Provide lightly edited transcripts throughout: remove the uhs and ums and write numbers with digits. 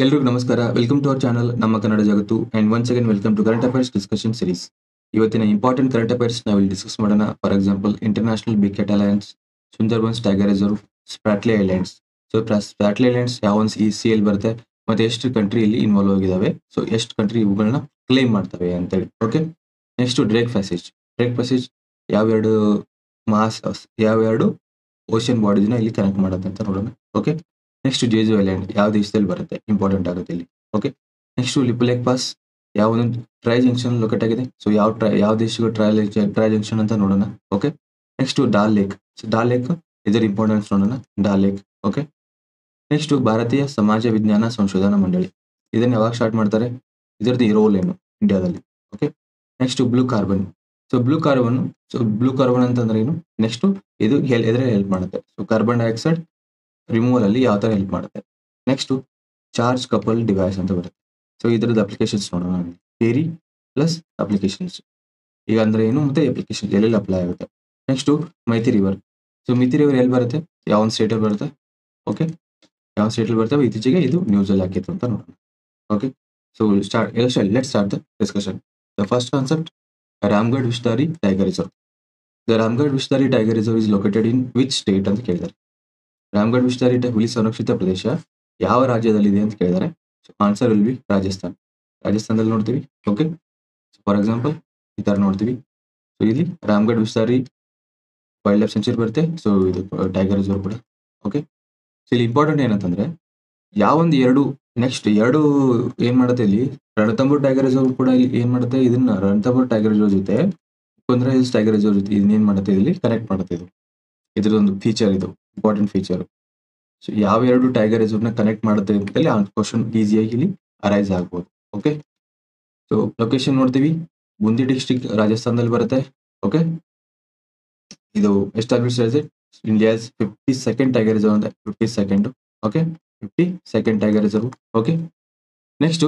ಎಲ್ರಿಗೂ ನಮಸ್ಕಾರ. Welcome to our channel ನಮ್ಮ ಕನ್ನಡ ಜಗತ್ತು and once again welcome to current affairs discussion series. ಇವತ್ತಿನ ಇಂಪಾರ್ಟೆಂಟ್ ಕರೆಂಟ್ ಅಫೇರ್ಸ್ ನಾವು ಇಲ್ಲಿ ಡಿಸ್ಕಸ್ ಮಾಡೋಣ. For example international big cat alliance, Sundarbans tiger reserve, Spratly islands. So Spratly islands ಯಾವ ಒಂದು ಸಿ ಬರುತ್ತೆ ಮತ್ತೆ ಎಷ್ಟು ಕಂಟ್ರಿ ಇಲ್ಲಿ ಇನ್ವಾಲ್ವ್ ಆಗಿದಾವೆ, ಸೊ ಎಷ್ಟು ಕಂಟ್ರಿ ಇವುಗಳನ್ನ ಕ್ಲೈಮ್ ಮಾಡ್ತವೆ ಅಂತೇಳಿ. ಓಕೆ, ನೆಕ್ಸ್ಟ್ ಡ್ರೇಕ್ ಪ್ಯಾಸೇಜ್ ಯಾವೆರಡು ಮಾಸ್ ಯಾವೆರಡು ಓಷನ್ ಬಾಡೀಸ್ನ ಇಲ್ಲಿ ಕನೆಕ್ಟ್ ಮಾಡುತ್ತೆ ಅಂತ ನೋಡೋಣ. ಓಕೆ, ನೆಕ್ಸ್ಟ್ ಜೇಜು ಐಲ್ಯಾಂಡ್ ಯಾವ ದೇಶದಲ್ಲಿ ಬರುತ್ತೆ, ಇಂಪಾರ್ಟೆಂಟ್ ಆಗುತ್ತೆ ಇಲ್ಲಿ. ಓಕೆ, ನೆಕ್ಸ್ಟ್ ಲಿಪುಲೇಕ್ ಪಾಸ್ ಯಾವ ಒಂದು ಟ್ರೈ ಜಂಕ್ಷನ್ ಲೊಕೇಟ್ ಆಗಿದೆ, ಸೊ ಯಾವ ದೇಶಗಳು ಟ್ರೈ ಜಂಕ್ಷನ್ ಅಂತ ನೋಡೋಣ. Okay, next Dal lake, so Dal lake ಇದರ ಇಂಪಾರ್ಟೆನ್ಸ್ ನೋಡೋಣ. ಡಾಲ್ ಲೇಕ್. ಓಕೆ, ನೆಕ್ಸ್ಟ್ ಭಾರತೀಯ ಸಮಾಜ ವಿಜ್ಞಾನ ಸಂಶೋಧನಾ ಮಂಡಳಿ ಇದನ್ನ ಯಾವಾಗ ಸ್ಟಾರ್ಟ್ ಮಾಡ್ತಾರೆ, ಇದರದ್ದು ರೋಲ್ ಏನು ಇಂಡಿಯಾದಲ್ಲಿ. Okay, next blue carbon. So blue carbon ಅಂತಂದ್ರೆ ಏನು, ನೆಕ್ಸ್ಟ್ ಇದು ಎದ್ರೆ ಹೆಲ್ಪ್ ಮಾಡುತ್ತೆ. ಸೊ ಕಾರ್ಬನ್ ಡೈಆಕ್ಸೈಡ್ ರಿಮೂವಲ್ ಅಲ್ಲಿ ಯಾವ ತರ ಹೆಲ್ಪ್ ಮಾಡುತ್ತೆ. ನೆಕ್ಸ್ಟ್ ಚಾರ್ಜ್ ಕಪಲ್ ಡಿವೈಸ್ ಅಂತ ಬರುತ್ತೆ. ಸೊ ಇದರದ ಅಪ್ಲಿಕೇಶನ್ಸ್ ನೋಡೋಣ. ಥಿಯರಿ ಪ್ಲಸ್ ಅಪ್ಲಿಕೇಶನ್ಸ್ ಈಗ ಅಂದ್ರೆ ಏನು ಮತ್ತೆ ಅಪ್ಲಿಕೇಶನ್ ಎಲ್ಲೆಲ್ಲಿ ಅಪ್ಲೈ ಆಗುತ್ತೆ. ನೆಕ್ಸ್ಟ್ ಮೈತಿ ರಿವರ್. ಸೊ ಮಿತಿ ರಿವರ್ ಎಲ್ಲಿ ಬರುತ್ತೆ, ಯಾವ ಒಂದು ಸ್ಟೇಟ್ ಅಲ್ಲಿ ಬರುತ್ತೆ. ಓಕೆ, ಯಾವ ಸ್ಟೇಟ್ ಅಲ್ಲಿ ಬರ್ತವೆ, ಇತ್ತೀಚೆಗೆ ಇದು ನ್ಯೂಸ್ ಅಲ್ಲಿ ಹಾಕಿತ್ತು ಅಂತ ನೋಡೋಣ. Okay, so let's start the discussion. The first concept, Ramgarh Vishdhari tiger reserve. The Ramgarh Vishdhari tiger reserve is located in which state ಅಂತ ಕೇಳಿದ್ದಾರೆ. ರಾಮ್ಗಢ್ ವಿಸ್ತಾರಿ ಹುಲಿ ಸಂರಕ್ಷಿತ ಪ್ರದೇಶ ಯಾವ ರಾಜ್ಯದಲ್ಲಿದೆ ಅಂತ ಕೇಳಿದ್ದಾರೆ. ಸೊ ಆನ್ಸರ್ ವಿಲ್ ಬಿ ರಾಜಸ್ಥಾನದಲ್ಲಿ ನೋಡ್ತೀವಿ. ಓಕೆ, ಫಾರ್ ಎಕ್ಸಾಂಪಲ್ ಈ ತರ ನೋಡ್ತೀವಿ. ಸೊ ಇಲ್ಲಿ ರಾಮ್ಗಢ್ ವಿಸ್ತಾರಿ ವೈಲ್ಡ್ ಲೈಫ್ ಸೆಂಚುರಿ ಬರುತ್ತೆ. ಸೊ ಇದು ಟೈಗರ್ ರಿಸರ್ವ್ ಕೂಡ. ಓಕೆ, ಸೊ ಇಲ್ಲಿ ಇಂಪಾರ್ಟೆಂಟ್ ಏನಂತಂದ್ರೆ ಯಾವೊಂದು ನೆಕ್ಸ್ಟ್ ಎರಡು ಏನ್ ಮಾಡುತ್ತೆ, ಇಲ್ಲಿ ರಣಥಂಬೋರ್ ಟೈಗರ್ ರಿಸರ್ವ್ ಕೂಡ ಇಲ್ಲಿ ಏನ್ ಮಾಡುತ್ತೆ, ಇದನ್ನ ರಣಥಂಬೋರ್ ಟೈಗರ್ ರಿಸರ್ವ್ ಜೊತೆ ಕುಂದ್ರಾ ಹಿಲ್ಸ್ ಟೈಗರ್ ರಿಸರ್ವ್ ಜೊತೆ ಇದನ್ನೇನ್ ಮಾಡುತ್ತೆ, ಇಲ್ಲಿ ಕನೆಕ್ಟ್ ಮಾಡುತ್ತೆ. ಇದ್ರದೊಂದು ಫೀಚರ್, ಇದು ಇಂಪಾರ್ಟೆಂಟ್ ಫೀಚರ್. ಸೊ ಯಾವ ಎರಡು ಟೈಗರ್ ರಿಸರ್ವ್ ನ ಕನೆಕ್ಟ್ ಮಾಡುತ್ತೆ ಅಂತೇಳಿ ಆ ಕ್ವಶನ್ ಈಸಿಯಾಗಿ ಇಲ್ಲಿ ಅರೈಸ್ ಆಗ್ಬೋದು. ಓಕೆ, ಸೊ ಲೊಕೇಶನ್ ನೋಡ್ತೀವಿ, ಬೂಂದಿ ಡಿಸ್ಟ್ರಿಕ್ಟ್ ರಾಜಸ್ಥಾನದಲ್ಲಿ ಬರುತ್ತೆ. ಓಕೆ, ಇದು establish India's 52nd tiger reserve ಅಂತ. 52nd. Okay, 52nd tiger reserve. Okay, next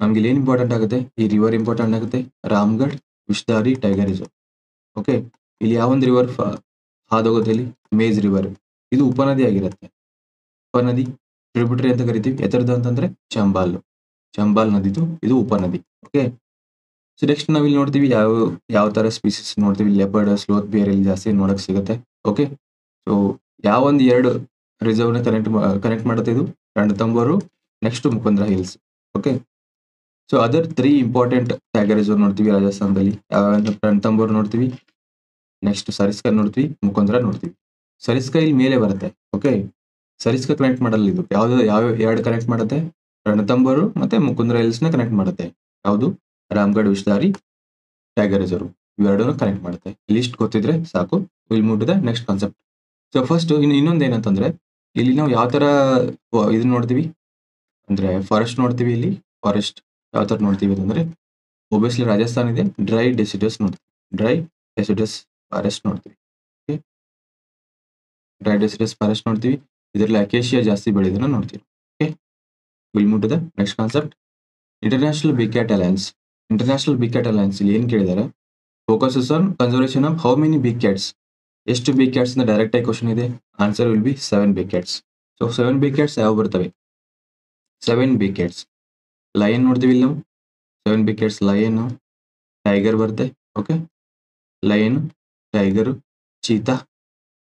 ನಮ್ಗೆ ಇಲ್ಲಿ ಏನ್ ಇಂಪಾರ್ಟೆಂಟ್ ಆಗುತ್ತೆ, ಈ ರಿವರ್ ಇಂಪಾರ್ಟೆಂಟ್ ಆಗುತ್ತೆ, Ramgarh Vishdhari tiger reserve. Okay, ಇಲ್ಲಿ ಯಾವೊಂದು ರಿವರ್ ಹಾದೋಗುತ್ತೆ, ಇಲ್ಲಿ ಮೇಜ್ ರಿವರ್. ಇದು ಉಪನದಿ ಆಗಿರುತ್ತೆ. ಉಪನದಿ ಟ್ರಿಬ್ಯೂಟರಿ ಅಂತ ಕರಿತೀವಿ. ಎತ್ತರದ ಅಂತಂದ್ರೆ ಚಂಬಾಲ್ ನದಿದು ಇದು ಉಪನದಿ. ಓಕೆ, ಸೊ ನೆಕ್ಸ್ಟ್ ನಾವಿಲ್ಲಿ ನೋಡ್ತೀವಿ ಯಾವ ತರ ಸ್ಪೀಸೀಸ್ ನೋಡ್ತೀವಿ. ಲೆಪರ್ಡ್, ಸ್ಲೋತ್ ಬೇರ್ ಇಲ್ಲಿ ಜಾಸ್ತಿ ನೋಡಕ್ ಸಿಗುತ್ತೆ. ಓಕೆ, ಸೊ ಯಾವೊಂದು ಎರಡು ರಿಸರ್ವ್ ನ ಕನೆಕ್ಟ್ ಮಾಡುತ್ತೆ, ಇದು Ranthambore, next Mukundra hills. Okay, so other 3 important tiger reserve ನೋಡ್ತೀವಿ ರಾಜಸ್ಥಾನದಲ್ಲಿ. ರಣಥಂಬೋರ್ ನೋಡ್ತೀವಿ, ನೆಕ್ಸ್ಟ್ ಸರಿಸ್ಕಾ ನೋಡ್ತೀವಿ, ಮುಕುಂದ್ರ ನೋಡ್ತೀವಿ. ಸರಿಸ್ಕಾ ಇಲ್ಲಿ ಮೇಲೆ ಬರುತ್ತೆ. ಓಕೆ, ಸರಿಸ್ಕಾ ಕನೆಕ್ಟ್ ಮಾಡಲ್ಲ, ಇದು ಯಾವ ಎರಡು ಕನೆಕ್ಟ್ ಮಾಡುತ್ತೆ, ರಣಥಂಬೋರು ಮತ್ತೆ ಮುಕುಂದ್ರ ಹಿಲ್ಸ್ ನ ಕನೆಕ್ಟ್ ಮಾಡುತ್ತೆ. ಯಾವುದು, ರಾಮ್ಗಢ್ ವಿಸ್ತಾರಿ ಟೈಗರ್ ರಿಸರ್ವ್ ಇವೆರಡನ್ನು ಕನೆಕ್ಟ್ ಮಾಡುತ್ತೆ. ಲಿಸ್ಟ್ ಗೊತ್ತಿದ್ರೆ ಸಾಕು. Will move to the next concept. So first ಇನ್ನೊಂದು ಏನಂತಂದ್ರೆ, ಇಲ್ಲಿ ನಾವು ಯಾವ ತರ ಇದನ್ನ ನೋಡ್ತೀವಿ ಅಂದ್ರೆ ಫಾರೆಸ್ಟ್ ನೋಡ್ತೀವಿ. ಇಲ್ಲಿ ಫಾರೆಸ್ಟ್ ಯಾವ ತರ ನೋಡ್ತೀವಿ ಅಂತಂದ್ರೆ, ಒಬ್ವಿಯಸ್ಲಿ ರಾಜಸ್ಥಾನ್ ಇದೆ, ಡ್ರೈ ಡೆಸಿಡಸ್ ಫಾರೆಸ್ಟ್ ನೋಡ್ತೀವಿ. ಓಕೆ, ಡ್ರೈ ಡೆಸಿಡಸ್ ಫಾರೆಸ್ಟ್ ನೋಡ್ತೀವಿ. ಇದರಲ್ಲಿ ಅಕೇಶಿಯಾ ಜಾಸ್ತಿ ಬೆಳೆಯೋದನ್ನ ನೋಡ್ತೀವಿ. Okay, will move to the next concept. International big cat alliance ಇಲ್ಲಿ ಏನ್ ಕೇಳಿದ್ದಾರೆ, focuses on conservation of how many big cats. ಎಷ್ಟು ಬಿಗ್ ಕ್ಯಾಟ್ಸ್ ನ ಡೈರೆಕ್ಟ್ ಆಗಿ ಕ್ವಶನ್ ಇದೆ. Answer will be 7 big cats. So 7 big cats ಯಾವ ಬರ್ತವೆ, 7 big cats. Lion ನೋಡ್ತೀವಿ ಇಲ್ಲಿ ನಾವು. 7 ಬಿಗ್ ಕ್ಯಾಟ್ಸ್ ಲಯನ್, ಟೈಗರ್ ಬರುತ್ತೆ. Okay, lion, tiger, cheetah.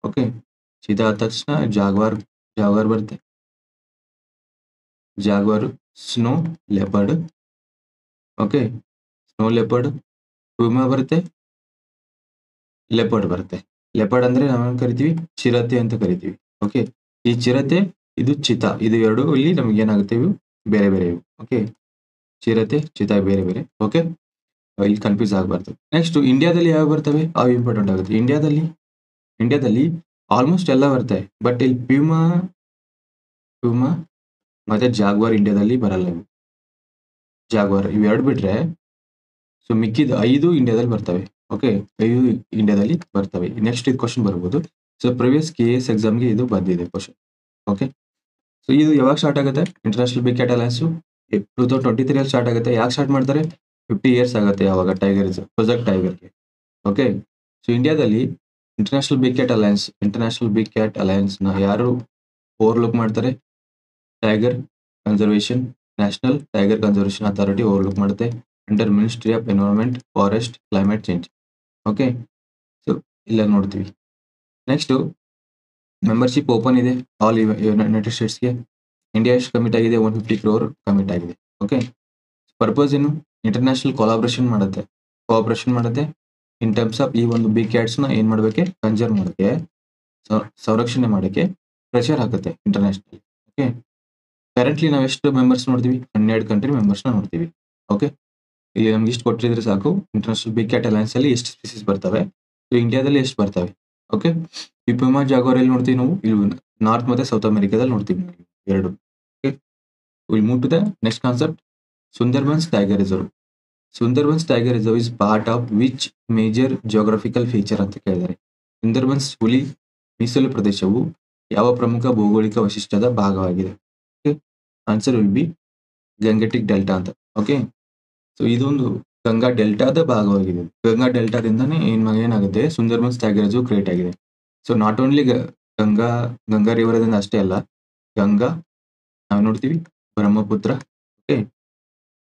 Okay, cheetah ಆದ ತಕ್ಷಣ ಜಾಗ್ವಾರ್ ಬರುತ್ತೆ. Jaguar, snow leopard. Okay, snow leopard, puma ಬರುತ್ತೆ, ಲೆಪರ್ಡ್ ಬರುತ್ತೆ. ಲೆಪರ್ಡ್ ಅಂದ್ರೆ ನಾವೇನ್ ಕರಿತೀವಿ, ಚಿರತೆ ಅಂತ ಕರಿತೀವಿ. ಓಕೆ, ಈ ಚಿರತೆ, ಇದು ಚಿತಾ, ಇದು ಎರಡು ಇಲ್ಲಿ ನಮ್ಗೆ ಏನಾಗುತ್ತೆ, ಇವು ಬೇರೆ ಬೇರೆ ಇವು. ಓಕೆ, ಚಿರತೆ ಚಿತಾ ಬೇರೆ ಬೇರೆ. ಓಕೆ, ಇಲ್ಲಿ ಕನ್ಫ್ಯೂಸ್ ಆಗಬಾರ್ದು. ನೆಕ್ಸ್ಟ್ ಇಂಡಿಯಾದಲ್ಲಿ ಯಾವ ಬರ್ತವೆ, ಅವು ಇಂಪಾರ್ಟೆಂಟ್ ಆಗುತ್ತೆ. ಇಂಡಿಯಾದಲ್ಲಿ ಆಲ್ಮೋಸ್ಟ್ ಎಲ್ಲ ಬರ್ತವೆ, ಬಟ್ ಇಲ್ಲಿ ಪ್ಯೂಮಾ ಮತ್ತೆ ಜಾಗ್ವಾರ್ ಇಂಡಿಯಾದಲ್ಲಿ ಬರಲ್ಲ. ಇವು ಜಾಗ್ವಾರ್ ಇವೆರಡು ಬಿಟ್ರೆ ಸೊ ಮಿಕ್ಕಿದ 5 ಇಂಡಿಯಾದಲ್ಲಿ ಬರ್ತವೆ. ಓಕೆ, 5 ಇಂಡಿಯಾದಲ್ಲಿ ಬರ್ತವೆ. ನೆಕ್ಸ್ಟ್ ಇದು ಕ್ವಶನ್ ಬರ್ಬೋದು. ಸೊ ಪ್ರಿವಿಯಸ್ KS ಎಕ್ಸಾಮ್ಗೆ ಇದು ಬಂದಿದೆ ಕ್ವಶನ್. ಓಕೆ, ಸೊ ಇದು ಯಾವಾಗ ಸ್ಟಾರ್ಟ್ ಆಗುತ್ತೆ, ಇಂಟರ್ನ್ಯಾಷನಲ್ ಬಿಗ್ ಕ್ಯಾಟ್ ಅಲಯನ್ಸ್ 2023 ಅಲ್ಲಿ ಸ್ಟಾರ್ಟ್ ಆಗುತ್ತೆ. ಯಾಕೆ ಸ್ಟಾರ್ಟ್ ಮಾಡ್ತಾರೆ, 50 ಇಯರ್ಸ್ ಆಗುತ್ತೆ ಯಾವಾಗ ಪ್ರೊಜೆಕ್ಟ್ ಟೈಗರ್ಗೆ. ಓಕೆ, ಸೊ ಇಂಡಿಯಾದಲ್ಲಿ ಇಂಟರ್ನ್ಯಾಷನಲ್ ಬಿಗ್ ಕ್ಯಾಟ್ ಅಲಯನ್ಸ್ ನ ಯಾರು ಓವರ್ಲುಕ್ ಮಾಡ್ತಾರೆ, tiger conservation national tiger conservation authority overlook ಮಾಡುತ್ತೆ under ministry of environment forest climate change. Okay, so ಇಲ್ಲ ನೋಡ್ತೀವಿ. ನೆಕ್ಸ್ಟು ಮೆಂಬರ್ಶಿಪ್ ಓಪನ್ ಇದೆ ಆಲ್ ಯುನೈಟೆಡ್ ಸ್ಟೇಟ್ಸ್ಗೆ. ಇಂಡಿಯಾ ಎಷ್ಟು ಕಮಿಟ್ ಆಗಿದೆ? 150 crore ಕಮಿಟ್ ಆಗಿದೆ. ಓಕೆ, ಪರ್ಪಸ್ ಏನು? ಇಂಟರ್ನ್ಯಾಷನಲ್ ಕೋಆಪರೇಷನ್ ಮಾಡುತ್ತೆ ಇನ್ ಟರ್ಮ್ಸ್ ಆಫ್ ಈ ಒಂದು ಬಿಗ್ ಕ್ಯಾಟ್ಸ್ನ ಏನು ಮಾಡೋಕ್ಕೆ, ಕನ್ಸರ್ವ್ ಮಾಡೋಕ್ಕೆ, ಸಂರಕ್ಷಣೆ ಮಾಡೋಕ್ಕೆ ಪ್ರೆಷರ್ ಹಾಕುತ್ತೆ ಇಂಟರ್ನ್ಯಾಷನಲ್. ಓಕೆ, ಕರೆಂಟ್ಲಿ ನಾವು ಎಷ್ಟು ಮೆಂಬರ್ಸ್ ನೋಡ್ತೀವಿ? 12 ಕಂಟ್ರಿ ಮೆಂಬರ್ಸ್ನ ನೋಡ್ತೀವಿ. ಓಕೆ, ಇಲ್ಲಿ ನಮ್ಗೆ ಇಷ್ಟು ಕೊಟ್ಟಿದ್ರೆ ಸಾಕು. ಇಂಟರ್ನ್ಯಾಷನಲ್ ಬಿಗ್ ಕ್ಯಾಟ್ ಅಲಯನ್ಸ್ ಅಲ್ಲಿ ಎಷ್ಟು ಸ್ಪೀಸೀಸ್ ಬರ್ತವೆ, ಇಂಡಿಯಾದಲ್ಲಿ ಎಷ್ಟು ಬರ್ತವೆ. ಓಕೆ, ಈ ಪ್ಯೂಮಾ ಜಾಗುವಾರ್ ಎಲ್ಲಿ ನೋಡ್ತೀವಿ ನಾವು? ಇಲ್ಲಿ ನಾರ್ತ್ ಮತ್ತೆ ಸೌತ್ ಅಮೆರಿಕಾದಲ್ಲಿ ನೋಡ್ತೀವಿ ಎರಡು. Okay, will move to the next concept, Sundarbans tiger reserve. Sundarbans tiger reserve is part of which major geographical feature ಅಂತ ಕೇಳಿದ್ದಾರೆ. ಸುಂದರ್ಬನ್ಸ್ ಹುಲಿ ಮೀಸಲು ಪ್ರದೇಶವು ಯಾವ ಪ್ರಮುಖ ಭೌಗೋಳಿಕ ವೈಶಿಷ್ಟ್ಯದ ಭಾಗವಾಗಿದೆ? Okay, answer will be Gangetic delta ಅಂತ. ಓಕೆ, ಸೊ ಇದೊಂದು ಗಂಗಾ ಡೆಲ್ಟಾದ ಭಾಗವಾಗಿದೆ. ಗಂಗಾ ಡೆಲ್ಟಾದಿಂದನೇ ಏನಾಗುತ್ತೆ, ಸುಂದರ್ಬನ್ಸ್ ಟೈಗರ್ ರಿಸರ್ವ್ ಕ್ರಿಯೇಟ್ ಆಗಿದೆ. ಸೊ ನಾಟ್ ಓನ್ಲಿ ಗಂಗಾ ರಿವರದಿಂದ ಅಷ್ಟೇ ಅಲ್ಲ, ಗಂಗಾ ನಾವು ನೋಡ್ತೀವಿ, ಬ್ರಹ್ಮಪುತ್ರ. ಓಕೆ,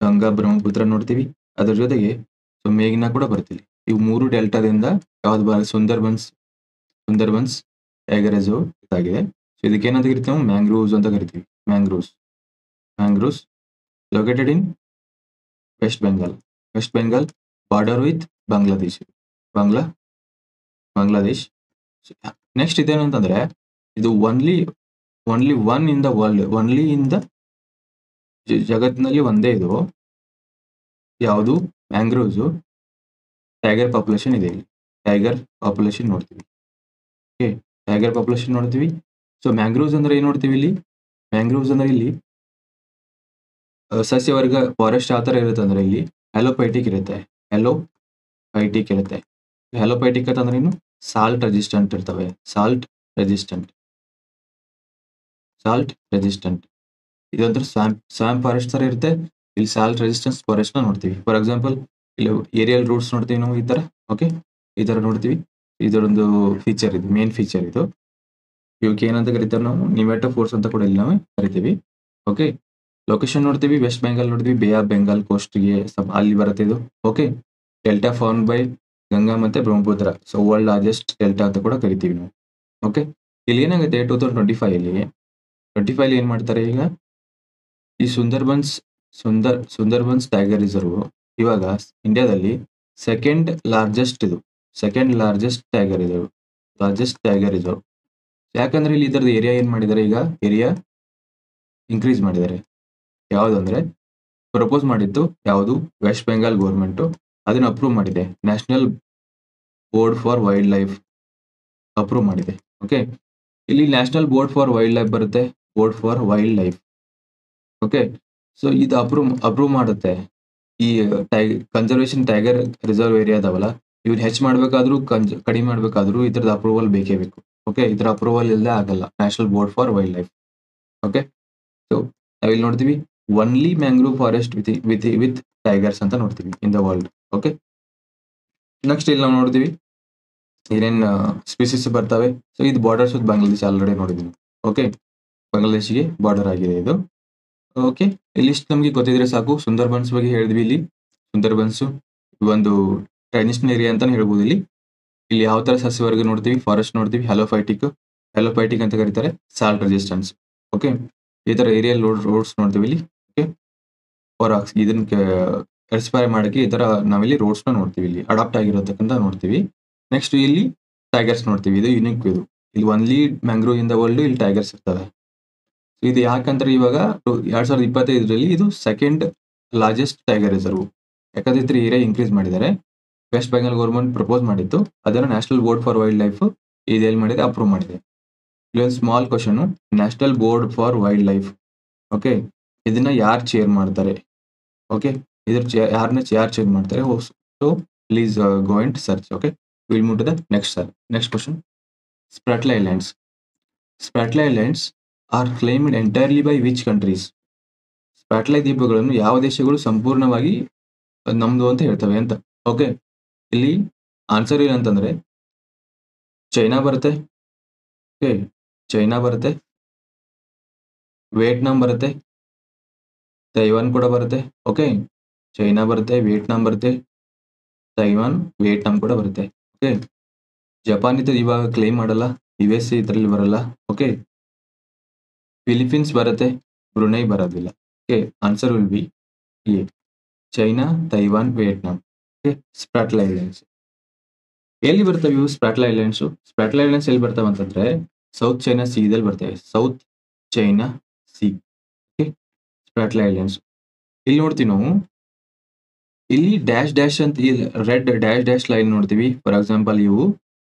ಗಂಗಾ ಬ್ರಹ್ಮಪುತ್ರ ನೋಡ್ತೀವಿ, ಅದ್ರ ಜೊತೆಗೆ ಸೊ ಮೇಘ್ನಾ ಕೂಡ ಬರ್ತೀವಿ. ಇವು ಮೂರು ಡೆಲ್ಟಾದಿಂದ ಯಾವ್ದು ಭಾಗ? ಸುಂದರ್ಬನ್ಸ್ ಟೈಗರ್ ರಿಸರ್ವ್ ಇದಾಗಿದೆ. ಸೊ ಇದಕ್ಕೆ ಏನಂತ ಕರಿತೀವಿ ನಾವು? ಮ್ಯಾಂಗ್ರೋವ್ಸ್ ಅಂತ ಕರಿತೀವಿ. Mangroves located in West Bengal border with Bangladesh. Next ಇದೇನು ಅಂತಂದ್ರೆ, ಇದು only one in the world, ಜಗತ್ತಿನಲ್ಲಿ ಒಂದೇ ಇದು ಯಾವುದು? ಮ್ಯಾಂಗ್ರೋವ್ಸ್ ಟೈಗರ್ ಪಾಪ್ಯುಲೇಷನ್ ಇದೆ. ಇಲ್ಲಿ ಟೈಗರ್ ಪಾಪ್ಯುಲೇಷನ್ ನೋಡ್ತೀವಿ. ಓಕೆ, ಟೈಗರ್ ಪಾಪ್ಯುಲೇಷನ್ ನೋಡ್ತೀವಿ. ಸೊ ಮ್ಯಾಂಗ್ರೋವ್ಸ್ ಅಂದ್ರೆ ಏನು ನೋಡ್ತೀವಿ ಇಲ್ಲಿ? ಮ್ಯಾಂಗ್ರೋವ್ಸ್ ಅಂದ್ರೆ ಇಲ್ಲಿ ಸಸ್ಯವರ್ಗ ಫಾರೆಸ್ಟ್ ಯಾವ ಥರ ಇರುತ್ತೆ ಅಂದ್ರೆ ಇಲ್ಲಿ ಹೆಲೋಪೈಟಿಕ್ ಇರುತ್ತೆ. ಹೆಲೋಪೈಟಿಕ್ ಅಂತಂದ್ರೆ ಏನು? ಸಾಲ್ಟ್ ರೆಸಿಸ್ಟೆಂಟ್ ಇರ್ತವೆ. ಸಾಲ್ಟ್ ರೆಸಿಸ್ಟೆಂಟ್ ಇದೊಂಥರ ಸ್ವಾಂಪ್ ಫಾರೆಸ್ಟ್ ಥರ ಇರುತ್ತೆ. ಇಲ್ಲಿ ಸಾಲ್ಟ್ ರೆಸಿಸ್ಟೆನ್ಸ್ ಫಾರೆಸ್ಟ್ ನ ನೋಡ್ತೀವಿ. ಫಾರ್ ಎಕ್ಸಾಂಪಲ್ ಇಲ್ಲಿ ಏರಿಯಲ್ ರೂಟ್ಸ್ ನೋಡ್ತೀವಿ ನಾವು ಈ ತರ. ಓಕೆ, ಈ ತರ ನೋಡ್ತೀವಿ. ಇದರೊಂದು ಫೀಚರ್, ಇದು ಮೇನ್ ಫೀಚರ್. ಇವಕ್ಕೆ ಏನಂತ ಕರಿತಾರೆ ನಾವು? ನಿಮೆಟೋಫೋರ್ಸ್ ಅಂತ ಕೂಡ ಇಲ್ಲಿ ನಾವು ಕರಿತೀವಿ. ಓಕೆ, ಲೊಕೇಶನ್ ನೋಡ್ತೀವಿ, ವೆಸ್ಟ್ ಬೆಂಗಾಲ್ ನೋಡ್ತೀವಿ, ಬೇ ಆಫ್ ಬೆಂಗಾಲ್ ಕೋಸ್ಟ್ಗೆ ಅಲ್ಲಿ ಬರುತ್ತೆ ಇದು. Okay, delta form by Ganga ಮತ್ತೆ Brahmaputra. So world largest delta ಅಂತ ಕೂಡ ಕರಿತೀವಿ ನಾವು. ಓಕೆ, ಇಲ್ಲಿ ಏನಾಗುತ್ತೆ 2025 ಏನ್ ಮಾಡ್ತಾರೆ ಈಗ, ಈ ಸುಂದರ್ಬನ್ಸ್ ಟೈಗರ್ ರಿಸರ್ವ್ ಇವಾಗ ಇಂಡಿಯಾದಲ್ಲಿ ಸೆಕೆಂಡ್ ಲಾರ್ಜೆಸ್ಟ್ ಟೈಗರ್ ರಿಸರ್ವ್. ಯಾಕಂದ್ರೆ ಇಲ್ಲಿ ಇದರದ ಏರಿಯಾ ಏನ್ ಮಾಡಿದ್ದಾರೆ, ಈಗ ಏರಿಯಾ ಇನ್ಕ್ರೀಸ್ ಮಾಡಿದ್ದಾರೆ. ಯಾವುದು ಅಂದ್ರೆ ಪ್ರಪೋಸ್ ಮಾಡಿತ್ತು ಯಾವುದು? ವೆಸ್ಟ್ ಬೆಂಗಾಲ್ ಗೌರ್ಮೆಂಟ್ ಅದನ್ನ ಅಪ್ರೂವ್ ಮಾಡಿದೆ. National board for wild life approve ಮಾಡಿದೆ. ಓಕೆ, ಇಲ್ಲಿ national board for wild life ಬರುತ್ತೆ. ಓಕೆ, ಸೊ ಇದು ಅಪ್ರೂವ್ ಮಾಡುತ್ತೆ ಈ ಕನ್ಸರ್ವೇಷನ್ ಟೈಗರ್ ರಿಸರ್ವ್ ಏರಿಯಾ ಅದಾವಲ್ಲ, ಇವ್ನ ಹೆಚ್ಚು ಮಾಡ್ಬೇಕಾದ್ರೂ ಕಡಿಮೆ ಮಾಡ್ಬೇಕಾದ್ರೂ ಇದ್ರದ ಅಪ್ರೂವಲ್ ಬೇಕೇ ಬೇಕು. ಓಕೆ, ಇದರ ಅಪ್ರೂವಲ್ ಇಲ್ಲದೆ ಆಗಲ್ಲ. National board for wildlife. Okay, so ನಾವಿಲ್ಲಿ ನೋಡ್ತೀವಿ only mangrove forest with tigers ಅಂತ ನೋಡ್ತೀವಿ ಇನ್ ದ ವರ್ಲ್ಡ್. ಓಕೆ, ನೆಕ್ಸ್ಟ್ ಇಲ್ಲಿ ನಾವು ನೋಡ್ತೀವಿ ಏನೇನ್ ಸ್ಪೀಸೀಸ್ ಬರ್ತವೆ. ಸೊ ಇದು ಬಾರ್ಡರ್ಸ್ ವಿತ್ ಬಾಂಗ್ಲಾದೇಶ್ ಆಲ್ರೆಡಿ ನೋಡಿದೀನಿ. ಓಕೆ, ಬಾಂಗ್ಲಾದೇಶಿಗೆ ಬಾರ್ಡರ್ ಆಗಿದೆ ಇದು. ಓಕೆ, ಇಲ್ಲಿಷ್ಟು ನಮಗೆ ಗೊತ್ತಿದ್ರೆ ಸಾಕು. ಸುಂದರ್ಬನ್ಸ್ ಬಗ್ಗೆ ಹೇಳಿದ್ವಿ. ಇಲ್ಲಿ ಸುಂದರ್ಬನ್ಸ್ ಒಂದು ಟ್ರಾನ್ಸಿಷನ್ ಏರಿಯಾ ಅಂತಾನೆ ಹೇಳ್ಬೋದು. ಇಲ್ಲಿ ಯಾವ ತರ ಸಸ್ಯವರ್ಗ ನೋಡ್ತೀವಿ? ಫಾರೆಸ್ಟ್ ನೋಡ್ತೀವಿ. ಹೆಲೋಪೈಟಿಕ್ ಅಂತ ಕರೀತಾರೆ. Salt resistance. ಓಕೆ, ಈ ತರ ಏರಿಯಲ್ ರೋಡ್ಸ್ ನೋಡ್ತೀವಿ ಇಲ್ಲಿ. ಓಕೆ, ಇದನ್ನ ಎಕ್ಸ್ಪೈರ್ ಮಾಡಕ್ಕೆ ಈ ತರ ನಾವಿಲ್ಲಿ ರೋಡ್ಸ್ ನ ನೋಡ್ತೀವಿ. ಇಲ್ಲಿ ಅಡಾಪ್ಟ್ ಆಗಿರತಕ್ಕಂತ ನೋಡ್ತೀವಿ. ನೆಕ್ಸ್ಟ್ ಇಲ್ಲಿ ಟೈಗರ್ಸ್ ನೋಡ್ತೀವಿ. ಇದು ಯುನಿಕ್. ಇಲ್ಲಿ only mangrove in the world ಇಲ್ಲಿ ಟೈಗರ್ಸ್ ಇರ್ತವೆ. ಇದು ಯಾಕಂದ್ರೆ ಇವಾಗ 2025ರಲ್ಲಿ ಇದು ಸೆಕೆಂಡ್ ಲಾರ್ಜೆಸ್ಟ್ ಟೈಗರ್ ರಿಸರ್ವ್. ಯಾಕಂದ್ರೆ ಇದ್ರ ಏರಿಯಾ ಇನ್ಕ್ರೀಸ್ ಮಾಡಿದ್ದಾರೆ. ವೆಸ್ಟ್ ಬೆಂಗಾಲ್ ಗೌರ್ಮೆಂಟ್ ಪ್ರಪೋಸ್ ಮಾಡಿತ್ತು, ಅದನ್ನು national board for wildlife ಇದು ಏನ್ ಮಾಡಿದೆ? ಅಪ್ರೂವ್ ಮಾಡಿದೆ. ಇಲ್ಲೊಂದು small question, national board for wildlife. Okay, ಇದನ್ನ ಯಾರು ಚೇರ್ ಮಾಡ್ತಾರೆ? ಓಕೆ, ಯಾರು ಚೇರ್ ಮಾಡ್ತಾರೆ? So please go and search. Okay, will move to the next question. Spratly islands are claimed entirely by which countries? Spratly ದ್ವೀಪಗಳನ್ನು ಯಾವ ದೇಶಗಳು ಸಂಪೂರ್ಣವಾಗಿ ನಮ್ದು ಅಂತ ಹೇಳ್ತವೆ ಅಂತ. ಓಕೆ, ಇಲ್ಲಿ ಆನ್ಸರ್ ಏನಂತಂದ್ರೆ ಚೈನಾ ಬರುತ್ತೆ. ಓಕೆ, ವಿಯೆಟ್ನಾಂ ಬರುತ್ತೆ, ತೈವಾನ್ ಕೂಡ ಬರುತ್ತೆ. ಓಕೆ. ಚೈನಾ ಬರುತ್ತೆ, ವಿಯೆಟ್ನಾಂ ಬರುತ್ತೆ, ತೈವಾನ್, ವಿಯೆಟ್ನಾಂ ಕೂಡ ಬರುತ್ತೆ. ಓಕೆ. ಜಪಾನ್ ಇದು ಇವಾಗ ಕ್ಲೈಮ್ ಮಾಡಲ್ಲ. USA ಇದರಲ್ಲಿ ಬರಲ್ಲ. ಓಕೆ. ಫಿಲಿಪೀನ್ಸ್ ಬರುತ್ತೆ, ಬ್ರುನೈ ಬರೋದಿಲ್ಲ. Okay. Answer will be A. China, Taiwan, Vietnam. Okay. Spratly islands ಎಲ್ಲಿ ಬರ್ತವೆ ಇವು? ಸ್ಪ್ರಾಟ್ಲ್ ಐಲ್ಯಾಂಡ್ಸು ಎಲ್ಲಿ ಬರ್ತವೆ ಅಂತಂದ್ರೆ ಸೌತ್ ಚೈನಾ ಸೀದಲ್ಲಿ ಬರ್ತವೆ. South China sea. Okay. Spratly islands ಇಲ್ಲಿ ನೋಡ್ತೀವಿ ನಾವು. ಇಲ್ಲಿ ಡ್ಯಾಶ್ ಡ್ಯಾಶ್ ಅಂತ ರೆಡ್ ಡ್ಯಾಶ್ ಡ್ಯಾಶ್ ಲೈನ್ ನೋಡ್ತೀವಿ. ಫಾರ್ ಎಕ್ಸಾಂಪಲ್ ಇವು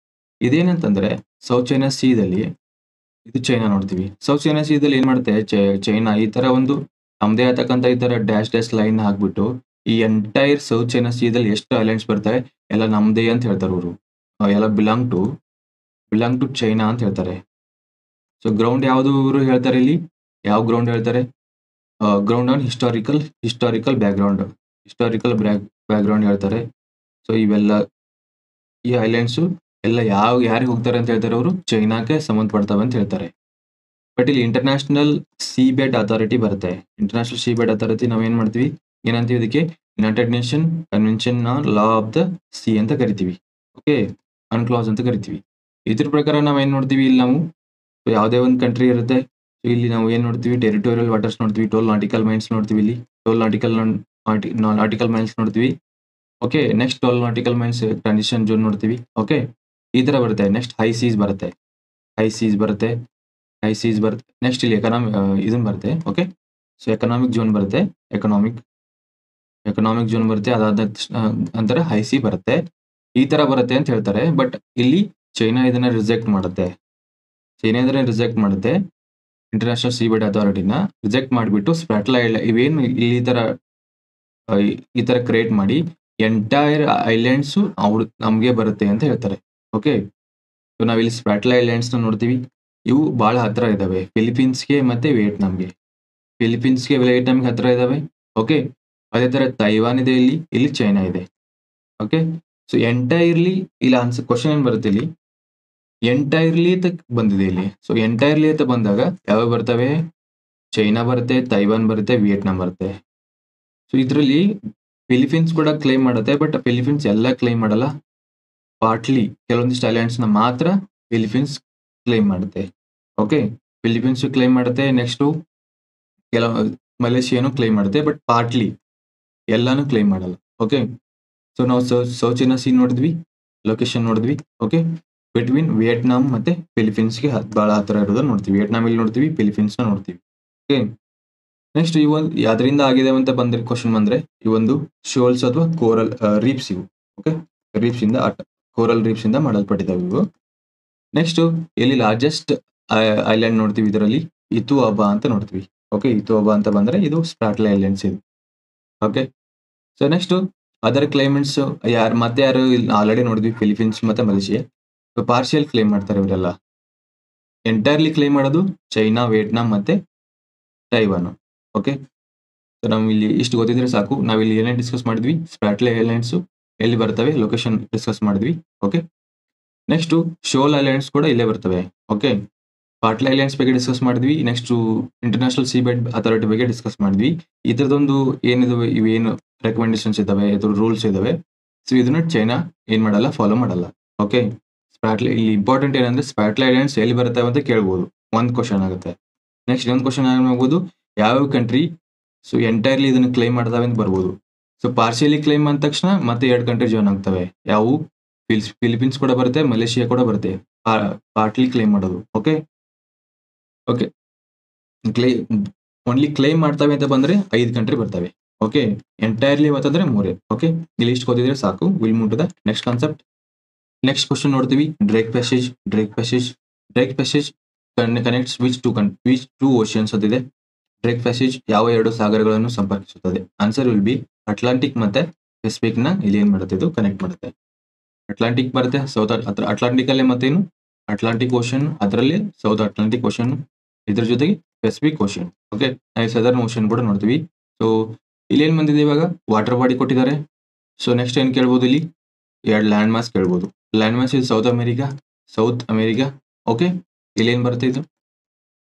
ಇದೇನಂತಂದ್ರೆ ಸೌತ್ ಚೈನಾ ಸೀದಲ್ಲಿ ಇದು ಚೈನಾ ನೋಡ್ತೀವಿ. ಸೌತ್ ಚೈನಾ ಸೀದಲ್ಲಿ ಏನ್ ಮಾಡುತ್ತೆ ಚೈನಾ ಈ ತರ ಒಂದು ನಮ್ದೇ ಆತಕ್ಕಂತ ಈ ತರ ಡ್ಯಾಶ್ ಡ್ಯಾಶ್ ಲೈನ್ ಹಾಕ್ಬಿಟ್ಟು ಈ ಎಂಟೈರ್ ಸೌತ್ ಚೈನಾ ಸೀದಲ್ಲಿ ಎಷ್ಟು ಐಲ್ಯಾಂಡ್ಸ್ ಬರ್ತವೆ ಎಲ್ಲ ನಮ್ದೇ ಅಂತ ಹೇಳ್ತಾರೆ ಅವರು. ಎಲ್ಲ ಬಿಲಾಂಗ್ ಟು ಚೈನಾ ಅಂತ ಹೇಳ್ತಾರೆ. ಸೊ ಗ್ರೌಂಡ್ ಯಾವುದು ಇವರು ಹೇಳ್ತಾರೆ ಇಲ್ಲಿ? ಯಾವ ಗ್ರೌಂಡ್ ಹೇಳ್ತಾರೆ? ಗ್ರೌಂಡ್ ಆನ್ ಹಿಸ್ಟಾರಿಕಲ್ ಬ್ಯಾಕ್ಗ್ರೌಂಡ್ ಹೇಳ್ತಾರೆ. ಸೊ ಇವೆಲ್ಲ ಈ ಐಲ್ಯಾಂಡ್ಸು ಎಲ್ಲ ಯಾರಿಗೆ ಹೋಗ್ತಾರೆ ಅಂತ ಹೇಳ್ತಾರೆ ಅವರು? ಚೈನಾಕ್ಕೆ ಸಂಬಂಧಪಡ್ತವೆ ಅಂತ ಹೇಳ್ತಾರೆ. ಬಟ್ ಇಲ್ಲಿ ಇಂಟರ್ನ್ಯಾಷನಲ್ ಸೀ ಬೆಡ್ ಅಥಾರಿಟಿ ಬರುತ್ತೆ. ಇಂಟರ್ನ್ಯಾಷನಲ್ ಸೀ ಬೆಡ್ ಅಥಾರಿಟಿ ನಾವು ಏನ್ ಮಾಡ್ತೀವಿ? ಏನಂತೀವಿ ಇದಕ್ಕೆ? United nation convention on law of the C ಅಂತ ಕರಿತೀವಿ. ಓಕೆ. ಅನ್ಕ್ಲಾಸ್ ಅಂತ ಕರಿತೀವಿ. ಇದ್ರ ಪ್ರಕಾರ ನಾವು ಏನ್ ನೋಡ್ತೀವಿ ಇಲ್ಲಿ ನಾವು ಯಾವುದೇ ಒಂದು ಕಂಟ್ರಿ ಇರುತ್ತೆ. ಇಲ್ಲಿ ನಾವು ಏನ್ ನೋಡ್ತೀವಿ? ಟೆರಿಟೋರಿಯಲ್ ವಾಟರ್ಸ್ ನೋಡ್ತೀವಿ, 12 ನಾಟಿಕಲ್ ಮೈಲ್ಸ್ ನೋಡ್ತೀವಿ. ಇಲ್ಲಿ 12 ನಾಟಿಕಲ್ ಮೈಲ್ಸ್ ನೋಡ್ತೀವಿ. Okay. Next 12 nautical miles transition zone ನೋಡ್ತೀವಿ. ಓಕೆ. ಈ ತರ ಬರುತ್ತೆ. ನೆಕ್ಸ್ಟ್ ಹೈ ಸೀಸ್ ಬರುತ್ತೆ. ನೆಕ್ಸ್ಟ್ ಇಲ್ಲಿ ಇದನ್ ಬರುತ್ತೆ. ಓಕೆ. ಸೊ ಎಕನಾಮಿಕ್ ಝೋನ್ ಬರುತ್ತೆ. ಎಕನಾಮಿಕ್ ಝೋನ್ ಬರುತ್ತೆ. ಅದಾದ ನಂತರ ಹೈ ಸಿ ಬರುತ್ತೆ. ಈ ತರ ಬರುತ್ತೆ ಅಂತ ಹೇಳ್ತಾರೆ. ಬಟ್ ಇಲ್ಲಿ ಚೈನಾ ಇದನ್ನ ರಿಜೆಕ್ಟ್ ಮಾಡುತ್ತೆ. ಇಂಟರ್ನ್ಯಾಷನಲ್ ಸೀ ಬೆಡ್ ಅಥಾರಿಟಿನ ರಿಜೆಕ್ಟ್ ಮಾಡಿಬಿಟ್ಟು ಸ್ಪ್ರಾಟ್ಲ್ ಐಲ್ಯಾಂಡ್ ಇವೇನು ಇಲ್ಲಿ ಈ ತರ ಕ್ರಿಯೇಟ್ ಮಾಡಿ ಎಂಟೈರ್ ಐಲ್ಯಾಂಡ್ಸ್ ನಮ್ಗೆ ಬರುತ್ತೆ ಅಂತ ಹೇಳ್ತಾರೆ. ಓಕೆ. ಸೊ ನಾವಿಲ್ಲಿ ಸ್ಪ್ರಾಟ್ಲ್ ಐಲ್ಯಾಂಡ್ಸ್ ನೋಡ್ತೀವಿ. ಇವು ಬಹಳ ಹತ್ರ ಇದಾವೆ ಫಿಲಿಪೀನ್ಸ್ಗೆ ಮತ್ತೆ ವಿಯೆಟ್ನಾಂಗೆ ಹತ್ರ ಇದಾವೆ. ಓಕೆ. ಅದೇ ತರ ತೈವಾನ್ ಇದೆ, ಇಲ್ಲಿ ಚೈನಾ ಇದೆ. ಓಕೆ. ಸೊ ಎಂಟೈರ್ಲಿ ಇಲ್ಲಿ ಆನ್ಸರ್ ಕ್ವಶನ್ ಏನ್ ಬರುತ್ತೆ ಇಲ್ಲಿ? ಎಂಟೈರ್ಲಿ ಅಂತ ಬಂದಿದೆ ಇಲ್ಲಿ. ಸೊ ಎಂಟೈರ್ಲಿ ಅಂತ ಬಂದಾಗ ಯಾವ ಬರ್ತವೆ? ಚೈನಾ ಬರುತ್ತೆ, ತೈವಾನ್ ಬರುತ್ತೆ, ವಿಯೆಟ್ನಾಂ ಬರುತ್ತೆ. ಸೊ ಇದರಲ್ಲಿ ಫಿಲಿಪೀನ್ಸ್ ಕೂಡ ಕ್ಲೈಮ್ ಮಾಡುತ್ತೆ. ಬಟ್ ಫಿಲಿಪೀನ್ಸ್ ಎಲ್ಲ ಕ್ಲೈಮ್ ಮಾಡಲ್ಲ. ಪಾರ್ಟ್ಲಿ ಕೆಲವೊಂದಿಷ್ಟು ಐಲ್ಯಾಂಡ್ಸ್ ನ ಮಾತ್ರ ಫಿಲಿಪೀನ್ಸ್ ಕ್ಲೈಮ್ ಮಾಡುತ್ತೆ. ಓಕೆ. ಫಿಲಿಪೀನ್ಸ್ ಕ್ಲೈಮ್ ಮಾಡುತ್ತೆ. ನೆಕ್ಸ್ಟ್ ಮಲೇಷಿಯಾನು ಕ್ಲೈಮ್ ಮಾಡುತ್ತೆ. ಬಟ್ ಪಾರ್ಟ್ಲಿ ಎಲ್ಲಾನು ಕ್ಲೈಮ್ ಮಾಡಲ್ಲ. ಓಕೆ. ಸೊ ನಾವು ಸೌತ್ ಚೈನಾ ಸೀ ನೋಡಿದ್ವಿ, ಲೊಕೇಶನ್ ನೋಡಿದ್ವಿ. ಓಕೆ. ಬಿಟ್ವೀನ್ ವಿಯೆಟ್ನಾಂ ಮತ್ತೆ ಫಿಲಿಪೀನ್ಸ್ಗೆ ಬಹಳ ಹತ್ರ ಇರೋದನ್ನ ನೋಡ್ತೀವಿ. ವಿಯೆಟ್ನಾಂ ಇಲ್ಲಿ ನೋಡ್ತೀವಿ, ಫಿಲಿಪೀನ್ಸ್ ನ ನೋಡ್ತೀವಿ. ಓಕೆ. ನೆಕ್ಸ್ಟ್ ಈ ಒಂದು ಯಾವ್ದ್ರಿಂದ ಆಗಿದೆ ಅಂತ ಬಂದ್ರೆ ಕ್ವಶನ್ ಬಂದ್ರೆ ಈ ಒಂದು ಶೋಲ್ಸ್ ಅಥವಾ ಕೋರಲ್ ರೀಪ್ಸ್ ಇವು. ಓಕೆ. ಕೋರಲ್ ರೀಪ್ಸ್ ಇಂದ ಮಾಡಲ್ಪಟ್ಟಿದ್ದಾವೆ ಇವು. ನೆಕ್ಸ್ಟ್ ಇಲ್ಲಿ ಲಾರ್ಜೆಸ್ಟ್ ಐಲ್ಯಾಂಡ್ ನೋಡ್ತೀವಿ. ಇದರಲ್ಲಿ ಇತುಅಬಾ ಅಂತ ನೋಡ್ತೀವಿ. ಓಕೆ. ಇತುಅಬಾ ಅಂತ ಬಂದ್ರೆ ಇದು ಸ್ಪ್ರಾಟ್ಲ್ ಐಲ್ಯಾಂಡ್ಸ್ ಇದು. ಓಕೆ. ಸೊ ನೆಕ್ಸ್ಟ್ ಅದರ್ ಕ್ಲೈಮೆಂಟ್ಸ್ ಯಾರು ಆಲ್ರೆಡಿ ನೋಡಿದ್ವಿ, ಫಿಲಿಪೀನ್ಸ್ ಮತ್ತೆ ಮಲೇಷಿಯಾ. ಸೊ ಪಾರ್ಷಿಯಲ್ ಕ್ಲೈಮ್ ಮಾಡ್ತಾರೆ ಇವರೆಲ್ಲ. ಎಂಟೈರ್ಲಿ ಕ್ಲೈಮ್ ಮಾಡೋದು ಚೈನಾ, ವಿಯೆಟ್ನಾಂ ಮತ್ತೆ ತೈವಾನ್. ಓಕೆ. ಸೊ ನಾವು ಇಲ್ಲಿ ಇಷ್ಟು ಗೊತ್ತಿದ್ರೆ ಸಾಕು. ನಾವಿಲ್ಲಿ ಏನೇನು ಡಿಸ್ಕಸ್ ಮಾಡಿದ್ವಿ? ಸ್ಪ್ರಾಟ್ಲ್ ಐಲ್ಯಾಂಡ್ಸ್ ಎಲ್ಲಿ ಬರ್ತವೆ, ಲೊಕೇಶನ್ ಡಿಸ್ಕಸ್ ಮಾಡಿದ್ವಿ. ಓಕೆ. ನೆಕ್ಸ್ಟ್ ಶೋಲ್ ಐಲ್ಯಾಂಡ್ಸ್ ಕೂಡ ಇಲ್ಲೇ ಬರ್ತವೆ. ಓಕೆ. ಸ್ಪ್ರಾಟ್ಲ್ ಐಲ್ಯಾಂಡ್ಸ್ ಬಗ್ಗೆ ಡಿಸ್ಕಸ್ ಮಾಡಿದ್ವಿ. Next international sea bed authority ಬಗ್ಗೆ ಡಿಸ್ಕಸ್ ಮಾಡಿದ್ವಿ. ಇದ್ರದೊಂದು ಏನಿದಾವೆ, ಇವೇನು ರೆಕಮೆಂಡೇಶನ್ಸ್ ಇದಾವೆ, ಇದ್ರ ರೂಲ್ಸ್ ಇದಾವೆ. ಸೊ ಇದನ್ನ ಚೈನಾ ಏನ್ ಮಾಡಲ್ಲ, ಫಾಲೋ ಮಾಡಲ್ಲ. ಓಕೆ. ಇಲ್ಲಿ ಇಂಪಾರ್ಟೆಂಟ್ ಏನಂದ್ರೆ ಸ್ಪ್ರಾಟ್ಲ್ ಐಲ್ಯಾಂಡ್ಸ್ ಎಲ್ಲಿ ಬರ್ತವೆ ಅಂತ ಕೇಳ್ಬೋದು. ಒಂದು ಕ್ವಶನ್ ಆಗುತ್ತೆ. ನೆಕ್ಸ್ಟ್ ಇನ್ನೊಂದು ಕ್ವಶನ್ ಆಗ್ಬೋದು, ಯಾವ ಕಂಟ್ರಿ ಸೊ ಎಂಟೈರ್ಲಿ ಇದನ್ನ ಕ್ಲೈಮ್ ಮಾಡ್ತಾವೆ ಅಂತ ಬರ್ಬೋದು. ಸೊ ಪಾರ್ಷಿಯಲಿ ಕ್ಲೈಮ್ ಅಂದ ತಕ್ಷಣ ಮತ್ತೆ 2 ಕಂಟ್ರಿ ಜಾಯ್ನ್ ಆಗ್ತವೆ. ಯಾವುವು? ಫಿಲಿಪೀನ್ಸ್ ಕೂಡ ಬರುತ್ತೆ, ಮಲೇಷಿಯಾ ಕೂಡ ಬರುತ್ತೆ. ಪಾರ್ಟ್ಲಿ ಕ್ಲೈಮ್ ಮಾಡೋದು. ಓಕೆ. ಓನ್ಲಿ ಕ್ಲೈಮ್ ಮಾಡ್ತವೆ ಅಂತ ಬಂದ್ರೆ 5 ಕಂಟ್ರಿ ಬರ್ತವೆ. ಓಕೆ. ಎಂಟೈರ್ಲಿ ಅಂತಂದ್ರೆ 3. ಓಕೆ. ಇಲ್ಲಿ ಇಷ್ಟು ಗೊತ್ತಿದ್ರೆ ಸಾಕು. Will move to the next concept. Next question ನೋಡ್ತೀವಿ. Drake passage connects which two oceans ಅಂತಿದೆ. ಡ್ರೇಕ್ ಪ್ಯಾಸೇಜ್ ಯಾವ 2 ಸಾಗರಗಳನ್ನು ಸಂಪರ್ಕಿಸುತ್ತದೆ? ಆನ್ಸರ್ ವಿಲ್ ಬಿ ಅಟ್ಲಾಂಟಿಕ್ ಮತ್ತೆ ಪೆಸಿಫಿಕ್ ನ ಇಲ್ಲಿ ಏನ್ ಮಾಡುತ್ತೆ, ಇದು ಕನೆಕ್ಟ್ ಮಾಡುತ್ತೆ. ಅಟ್ಲಾಂಟಿಕ್ ಬರುತ್ತೆ, ಸೌತ್ ಅಟ್ಲಾಂಟಿಕ್ ಅಲ್ಲೇ ಮತ್ತೇನು ಅಟ್ಲಾಂಟಿಕ್ ಓಷನ್, ಅದರಲ್ಲಿ ಸೌತ್ ಅಟ್ಲಾಂಟಿಕ್ ಓಷನ್, ಇದ್ರ ಜೊತೆಗೆ Pacific ocean. Okay. Southern ocean ಕೂಡ ನೋಡ್ತೀವಿ. ಸೊ ಇಲ್ಲಿ ಏನ್ ಬಂದಿದೆ ಇವಾಗ? ವಾಟರ್ ಬಾಡಿ ಕೊಟ್ಟಿದ್ದಾರೆ. ಸೊ ನೆಕ್ಸ್ಟ್ ಏನ್ ಕೇಳ್ಬೋದು? ಇಲ್ಲಿ 2 ಲ್ಯಾಂಡ್ ಮಾಸ್ ಕೇಳ್ಬೋದು. ಲ್ಯಾಂಡ್ ಮಾಸ್ ಇದು ಸೌತ್ ಅಮೆರಿಕಾ. ಓಕೆ. ಇಲ್ಲಿ ಏನ್ ಬರುತ್ತೆ? ಇದು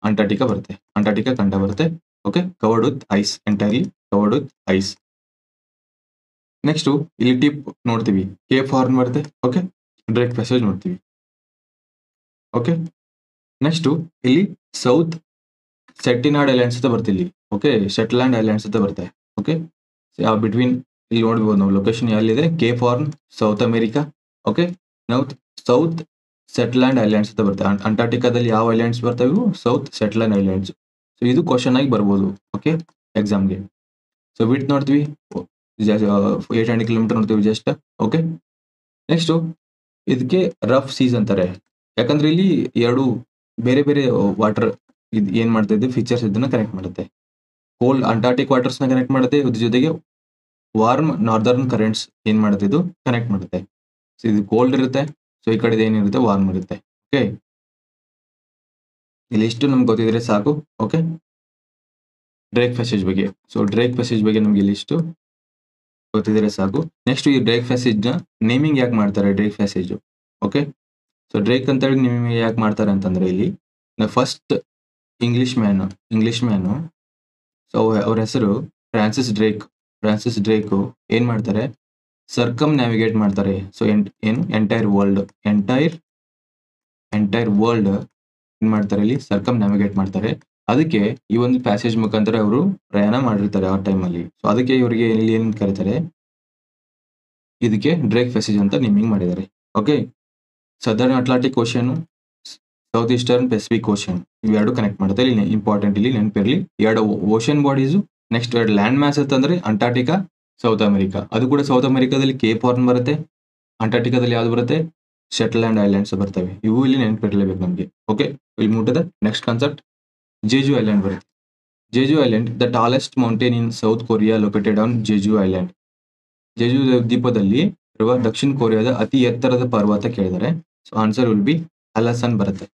ಅಂಟಾರ್ಟಿಕಾ ಬರುತ್ತೆ. ಅಂಟಾರ್ಟಿಕಾ ಖಂಡ ಬರುತ್ತೆ. Okay, covered with ice, entirely covered with ice. Next ಇಲ್ಲಿ ಟಿಪ್ ನೋಡ್ತೀವಿ, ಕೇಪ್ ಹಾರ್ನ್ ಬರುತ್ತೆ. ಓಕೆ, ಡ್ರೇಕ್ ಪ್ಯಾಸೇಜ್ ನೋಡ್ತೀವಿ. ಓಕೆ, ನೆಕ್ಸ್ಟು ಇಲ್ಲಿ ಸೌತ್ ಸೆಟ್ಟಿನಾಡ್ ಐಲ್ಯಾಂಡ್ಸ್ ಅಂತ ಬರುತ್ತೆ ಇಲ್ಲಿ. ಓಕೆ, ಶೆಟ್ಲ್ಯಾಂಡ್ ಐಲ್ಯಾಂಡ್ಸ್ ಅಂತ ಬರುತ್ತೆ. ಓಕೆ, ಬಿಟ್ವೀನ್ ಇಲ್ಲಿ ನೋಡ್ಬೋದು ನಾವು ಲೊಕೇಶನ್ ಎಲ್ಲಿದೆ, Cape Horn, South America. Okay, South Shetland Islands ಅಂತ ಬರುತ್ತೆ. ಅಂಟಾರ್ಟಿಕಾದಲ್ಲಿ ಯಾವ ಐಲ್ಯಾಂಡ್ಸ್ ಬರ್ತವೆ? South Shetland Islands. ಸೊ ಇದು ಕ್ವಶನ್ ಆಗಿ ಬರ್ಬೋದು. ಓಕೆ, ಎಕ್ಸಾಮ್ಗೆ. ಸೊ ವಿಡ್ತ್ ನೋಡ್ತೀವಿ, 800 ಕಿಲೋಮೀಟರ್ ನೋಡ್ತೀವಿ ಜಸ್ಟ್. ಓಕೆ, ನೆಕ್ಸ್ಟು ಇದಕ್ಕೆ ರಫ್ ಸೀಸ್ ಅಂತಾರೆ. ಯಾಕಂದ್ರೆ ಇಲ್ಲಿ ಎರಡು ಬೇರೆ ಬೇರೆ ವಾಟರ್ ಇದು ಏನ್ ಮಾಡ್ತಾ ಇದೆ, ಫೀಚರ್ಸ್ ಇದನ್ನ ಕನೆಕ್ಟ್ ಮಾಡುತ್ತೆ. ಕೋಲ್ಡ್ ಅಂಟಾರ್ಟಿಕ್ ವಾಟರ್ಸ್ನ ಕನೆಕ್ಟ್ ಮಾಡುತ್ತೆ, ಇದ್ರ ಜೊತೆಗೆ ವಾರ್ಮ್ ನಾರ್ದರ್ನ್ ಕರೆಂಟ್ಸ್ ಏನ್ ಮಾಡುತ್ತೆ, ಇದು ಕನೆಕ್ಟ್ ಮಾಡುತ್ತೆ. ಸೊ ಇದು ಕೋಲ್ಡ್ ಇರುತ್ತೆ, ಸೊ ಈ ಕಡೆ ಏನಿರುತ್ತೆ ವಾರ್ಮ್ ಇರುತ್ತೆ. ಓಕೆ, ಇಲ್ಲಿ ಇಷ್ಟು ನಮ್ಗೆ ಗೊತ್ತಿದ್ರೆ ಸಾಕು. ಓಕೆ, ಡ್ರೇಕ್ ಪ್ಯಾಸೇಜ್ ಬಗ್ಗೆ. ಸೊ ಡ್ರೇಕ್ ಪ್ಯಾಸೇಜ್ ಬಗ್ಗೆ ನಮ್ಗೆ ಇಲ್ಲಿ ಇಷ್ಟು ಗೊತ್ತಿದ್ರೆ ಸಾಕು. ನೆಕ್ಸ್ಟ್ ಈ ಡ್ರೇಕ್ ಪ್ಯಾಸೇಜ್ ನ ನೇಮಿಂಗ್ ಯಾಕೆ ಮಾಡ್ತಾರೆ, Drake passage. Okay, so Drake ಅಂತ ಹೇಳಿ ನೇಮಿಂಗ್ ಯಾಕೆ ಮಾಡ್ತಾರೆ ಅಂತಂದ್ರೆ ಇಲ್ಲಿ ಫಸ್ಟ್ ಇಂಗ್ಲಿಷ್ ಮ್ಯಾನು ಸೊ ಅವ್ರ ಹೆಸರು ಫ್ರಾನ್ಸಿಸ್ ಡ್ರೇಕ್ ಏನ್ ಮಾಡ್ತಾರೆ, ಸರ್ಕಮ್ ನ್ಯಾವಿಗೇಟ್ ಮಾಡ್ತಾರೆ. ಸೊ ಏನು ಎಂಟೈರ್ ವರ್ಲ್ಡ್ ಏನ್ ಮಾಡ್ತಾರೆ, ಇಲ್ಲಿ ಸರ್ಕಮ್ ನ್ಯಾವಿಗೇಟ್ ಮಾಡ್ತಾರೆ. ಅದಕ್ಕೆ ಈ ಒಂದು ಪ್ಯಾಸೇಜ್ ಮುಖಾಂತರ ಅವರು ಪ್ರಯಾಣ ಮಾಡಿರ್ತಾರೆ ಆ ಟೈಮಲ್ಲಿ. ಸೊ ಅದಕ್ಕೆ ಇವರಿಗೆ ಇಲ್ಲಿ ಏನ್ ಕರೀತಾರೆ, ಇದಕ್ಕೆ ಡ್ರೇಕ್ ಪ್ಯಾಸೇಜ್ ಅಂತ ನೇಮಿಂಗ್ ಮಾಡಿದ್ದಾರೆ. Okay, southern Atlantic ocean, south eastern Pacific ocean, ಇವೆರಡು ಕನೆಕ್ಟ್ ಮಾಡುತ್ತೆ. ಇಲ್ಲಿ ಇಂಪಾರ್ಟೆಂಟ್, ಇಲ್ಲಿ ನೆನಪಿರಲಿ, ಎರಡು ಓಷನ್ ಬಾಡೀಸು. ನೆಕ್ಸ್ಟ್ ಎರಡು ಲ್ಯಾಂಡ್ ಮ್ಯಾಸ್ ಅಂತಂದ್ರೆ ಅಂಟಾರ್ಟಿಕಾ, ಸೌತ್ ಅಮೆರಿಕಾ. ಅದು ಕೂಡ ಸೌತ್ ಅಮೆರಿಕಾದಲ್ಲಿ ಕೇಪ್ ಹಾರ್ನ್ ಬರುತ್ತೆ, ಅಂಟಾರ್ಟಿಕಾದಲ್ಲಿ ಯಾವ್ದು ಬರುತ್ತೆ, ಶೆಟ್ಲ್ಯಾಂಡ್ ಐಲ್ಯಾಂಡ್ಸ್ ಬರ್ತವೆ. ಇವು ಇಲ್ಲಿ ನೆನಪಿರಲೇಬೇಕು ನಮಗೆ. ಓಕೆ, ಇಲ್ಲಿ ಮುಟ್ಟದ ನೆಕ್ಸ್ಟ್ ಕಾನ್ಸೆಪ್ಟ್ ಜೆಜು ಐಲ್ಯಾಂಡ್ ಬರುತ್ತೆ. Jeju island, the tallest mountain in South Korea located on Jeju island. Jeju ದ್ವೀಪದಲ್ಲಿ ಇರುವ ದಕ್ಷಿಣ ಕೊರಿಯಾದ ಅತಿ ಎತ್ತರದ ಪರ್ವತ ಕೇಳಿದರೆ so answer will be Hallasan ಬರುತ್ತೆ.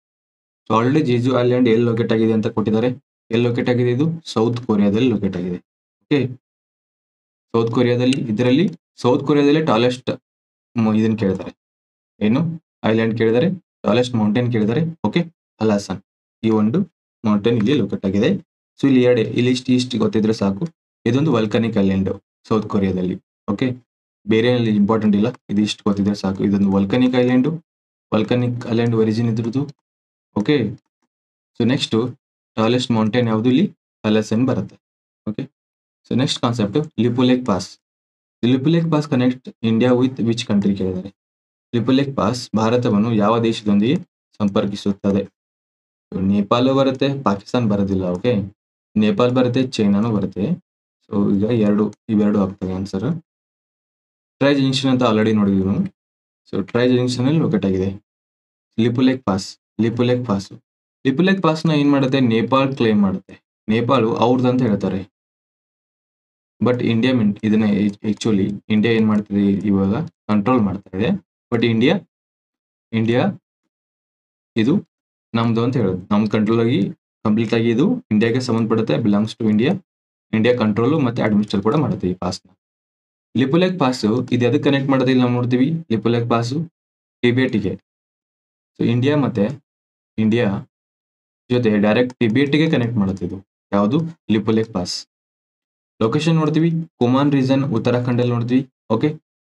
ಸೊ ಆಲ್ರೆಡಿ ಜೆಜು ಐಲ್ಯಾಂಡ್ ಎಲ್ಲಿ ಲೊಕೇಟ್ ಆಗಿದೆ ಅಂತ ಕೊಟ್ಟಿದ್ದಾರೆ. ಎಲ್ಲಿ ಲೊಕೇಟ್ ಆಗಿದೆ, ಇದು ಸೌತ್ ಕೊರಿಯಾದಲ್ಲಿ ಲೊಕೇಟ್ ಆಗಿದೆ. ಓಕೆ, ಸೌತ್ ಕೊರಿಯಾದಲ್ಲಿ ಟಾಲೆಸ್ಟ್ ಇದನ್ನ ಕೇಳಿದ್ದಾರೆ, ಏನು ಐಲ್ಯಾಂಡ್ ಕೇಳಿದರೆ, ಟಾಲೆಸ್ಟ್ ಮೌಂಟೇನ್ ಕೇಳಿದರೆ. ಓಕೆ, ಅಲಾಸನ್, ಈ ಒಂದು ಮೌಂಟೇನ್ ಇಲ್ಲಿ ಲೊಕೇಟ್ ಆಗಿದೆ. ಸೊ ಇಲ್ಲಿ ಇಲ್ಲಿ ಇಷ್ಟು ಗೊತ್ತಿದ್ರೆ ಸಾಕು. ಇದೊಂದು ವಲ್ಕನಿಕ್ ಐಲ್ಯಾಂಡ್ ಸೌತ್ ಕೊರಿಯಾದಲ್ಲಿ. ಓಕೆ, ಬೇರೆ ಇಂಪಾರ್ಟೆಂಟ್ ಇಲ್ಲ, ಇದು ಇಷ್ಟು ಗೊತ್ತಿದ್ರೆ ಸಾಕು. ಇದೊಂದು ವಲ್ಕನಿಕ್ ಐಲ್ಯಾಂಡ್ ಒರಿಜಿನ್ ಇದ್ರದ್ದು. Okay, so next tallest mountain ಯಾವುದು, ಇಲ್ಲಿ ಅಲಾಸನ್ ಬರುತ್ತೆ. Okay, so next concept Lipulekh pass connect India with which country ಕೇಳಿದ್ದಾರೆ. ಲಿಪುಲೇಕ್ ಪಾಸ್ ಭಾರತವನ್ನು ಯಾವ ದೇಶದೊಂದಿಗೆ ಸಂಪರ್ಕಿಸುತ್ತದೆ? ನೇಪಾಳ ಬರುತ್ತೆ, ಪಾಕಿಸ್ತಾನ್ ಬರೋದಿಲ್ಲ. ಓಕೆ, ನೇಪಾಳ ಬರುತ್ತೆ, ಚೈನಾನು ಬರುತ್ತೆ. ಸೊ ಈಗ ಇವೆರಡು ಆಗ್ತವೆ ಆನ್ಸರ್. ಟ್ರೈ ಜಂಕ್ಷನ್ ಅಂತ ಆಲ್ರೆಡಿ ನೋಡಿದ್ವಿ ನಾವು. ಸೊ ಟ್ರೈ ಜಂಕ್ಷನ್ ಅಲ್ಲಿ ಲೊಕೇಟ್ ಆಗಿದೆ ಲಿಪುಲೇಕ್ ಪಾಸ್ನ ಏನ್ ಮಾಡುತ್ತೆ, ನೇಪಾಳ ಕ್ಲೇಮ್ ಮಾಡುತ್ತೆ. ನೇಪಾಳ ಅವ್ರದ್ದು ಅಂತ ಹೇಳ್ತಾರೆ. ಬಟ್ ಇಂಡಿಯಾ ಇದನ್ನ ಆಕ್ಚುಲಿ ಇಂಡಿಯಾ ಏನ್ ಮಾಡ್ತಿದೆ, ಇವಾಗ ಕಂಟ್ರೋಲ್ ಮಾಡ್ತಾ ಇದೆ. ಬಟ್ ಇಂಡಿಯಾ ಇದು ನಮ್ದು ಅಂತ ಹೇಳೋದು, ನಮ್ ಕಂಟ್ರೋಲ್ ಆಗಿ ಕಂಪ್ಲೀಟ್ ಆಗಿ ಇದು ಇಂಡಿಯಾಗೆ ಸಂಬಂಧಪಡುತ್ತೆ, ಬಿಲಾಂಗ್ಸ್ ಟು ಇಂಡಿಯಾ ಕಂಟ್ರೋಲ್ ಮತ್ತೆ ಅಡ್ಮಿನಿಸ್ಟ್ರೇಟ್ ಕೂಡ ಮಾಡುತ್ತೆ ಈ ಪಾಸ್ನ. ಲಿಪುಲೇಕ್ ಪಾಸ್ ಇದು ಅದಕ್ಕೆ ಕನೆಕ್ಟ್ ಮಾಡೋದು, ಇಲ್ಲಿ ನಾವು ನೋಡ್ತೀವಿ ಲಿಪುಲೇಕ್ ಪಾಸ್ ಟಿಬೇಟಿಗೆ. ಸೊ ಇಂಡಿಯಾ ಜೊತೆ ಡೈರೆಕ್ಟ್ ಟಿಬೇಟಿಗೆ ಕನೆಕ್ಟ್ ಮಾಡುತ್ತೆ ಇದು ಯಾವುದು, ಲಿಪುಲೇಕ್ ಪಾಸ್. ಲೊಕೇಶನ್ ನೋಡ್ತೀವಿ, ಕುಮಾನ್ ರೀಜನ್ ಉತ್ತರಾಖಂಡಲ್ಲಿ ನೋಡ್ತೀವಿ. ಓಕೆ,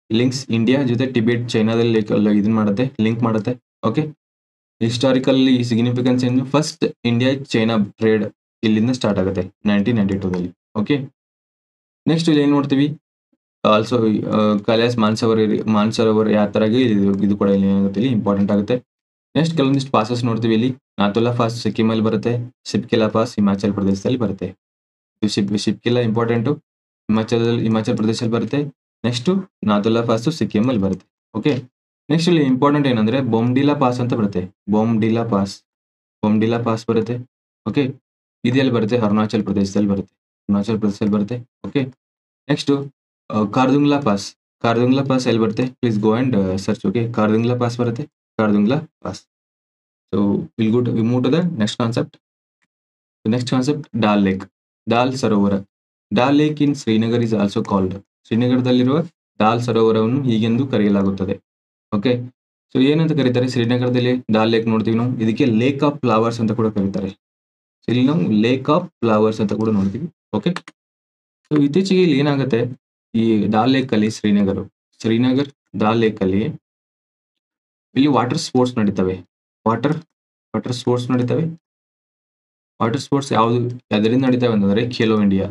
ಲಿಂಕ್ಸ್ ಇಂಡಿಯಾ ಜೊತೆ ಟಿಬೇಟ್ ಚೈನಾದಲ್ಲಿ ಇದನ್ನ ಮಾಡುತ್ತೆ, ಲಿಂಕ್ ಮಾಡುತ್ತೆ. ಓಕೆ, ಹಿಸ್ಟಾರಿಕಲ್ಲಿ ಸಿಗ್ನಿಫಿಕೆನ್ಸ್ ಏನು, ಫಸ್ಟ್ ಇಂಡಿಯಾ ಚೈನಾ ಟ್ರೇಡ್ ಇಲ್ಲಿಂದ ಸ್ಟಾರ್ಟ್ ಆಗುತ್ತೆ 1992ದಲ್ಲಿ. ಓಕೆ, ನೆಕ್ಸ್ಟ್ ಇಲ್ಲಿ ಏನ್ ನೋಡ್ತೀವಿ, ಆಲ್ಸೋ ಕೈಲಾಸ್ ಮಾನ್ಸರೋವರ್ ಯಾತ್ರಾಗೆ ಇದು ಕೂಡ ಇಲ್ಲಿ ಏನಾಗುತ್ತೆ, ಇಲ್ಲಿ ಇಂಪಾರ್ಟೆಂಟ್ ಆಗುತ್ತೆ. ನೆಕ್ಸ್ಟ್ ಕೆಲವೊಂದಿಷ್ಟು ಪಾಸಸ್ ನೋಡ್ತೀವಿ. ಇಲ್ಲಿ ನಾಥುಲಾ ಪಾಸ್ ಸಿಕ್ಕಿಮಲ್ಲಿ ಬರುತ್ತೆ, ಶಿಪ್ಕಿಲಾ ಪಾಸ್ ಹಿಮಾಚಲ್ ಪ್ರದೇಶದಲ್ಲಿ ಬರುತ್ತೆ. ಶಿಪ್ಕಿಲಾ ಇಂಪಾರ್ಟೆಂಟು, ಹಿಮಾಚಲ್ ಪ್ರದೇಶದಲ್ಲಿ ಬರುತ್ತೆ. ನೆಕ್ಸ್ಟ್ ನಾಥುಲಾ ಪಾಸ್ ಸಿಕ್ಕಿಮಲ್ಲಿ ಬರುತ್ತೆ. ಓಕೆ, ನೆಕ್ಸ್ಟ್ ಇಲ್ಲಿ ಇಂಪಾರ್ಟೆಂಟ್ ಏನಂದ್ರೆ ಬೊಮ್ಡಿಲಾ ಪಾಸ್ ಅಂತ ಬರುತ್ತೆ, ಬೊಮ್ಡಿಲಾ ಪಾಸ್ ಬರುತ್ತೆ. ಓಕೆ, ಇದೆಲ್ಲಿ ಬರುತ್ತೆ, ಅರುಣಾಚಲ್ ಪ್ರದೇಶದಲ್ಲಿ ಬರುತ್ತೆ. ಓಕೆ, ನೆಕ್ಸ್ಟ್ ಕಾರ್ದುಂಗ್ಲಾ ಪಾಸ್ ಎಲ್ಲಿ ಬರುತ್ತೆ, please go and search. Okay, Khardungla pass ಬರುತ್ತೆ, so will move to the next concept Dal ಸರೋವರ. Dal lake in Srinagar is also called, ಶ್ರೀನಗರದಲ್ಲಿರುವ ಡಾಲ್ ಸರೋವರವನ್ನು ಹೀಗೆಂದು ಕರೆಯಲಾಗುತ್ತದೆ. ಓಕೆ, ಸೊ ಏನಂತ ಕರೀತಾರೆ, ಶ್ರೀನಗರದಲ್ಲಿ ಡಾಲ್ ಲೇಕ್ ನೋಡ್ತೀವಿ ನಾವು, ಇದಕ್ಕೆ ಲೇಕ್ ಆಫ್ ಫ್ಲವರ್ಸ್ ಅಂತ ಕೂಡ ಕರೀತಾರೆ. ಸೊ ಇಲ್ಲಿ ನಾವು ಲೇಕ್ ಆಫ್ ಫ್ಲವರ್ಸ್ ಅಂತ ಕೂಡ ನೋಡ್ತೀವಿ. ಓಕೆ, ಸೊ ಇತ್ತೀಚೆಗೆ ಇಲ್ಲಿ ಏನಾಗುತ್ತೆ, ಈ ಡಾಲ್ ಲೇಕ್ ಅಲ್ಲಿ ಶ್ರೀನಗರ್ ಡಾಲ್ ಲೇಕ್ ಅಲ್ಲಿ ಇಲ್ಲಿ ವಾಟರ್ ಸ್ಪೋರ್ಟ್ಸ್ ನಡೀತವೆ. ವಾಟರ್ ವಾಟರ್ ಸ್ಪೋರ್ಟ್ಸ್ ನಡೀತವೆ. ವಾಟರ್ ಸ್ಪೋರ್ಟ್ಸ್ ಯಾವ್ದರಿಂದ ನಡೀತವೆ ಅಂತಂದ್ರೆ ಖೇಲೋ ಇಂಡಿಯಾ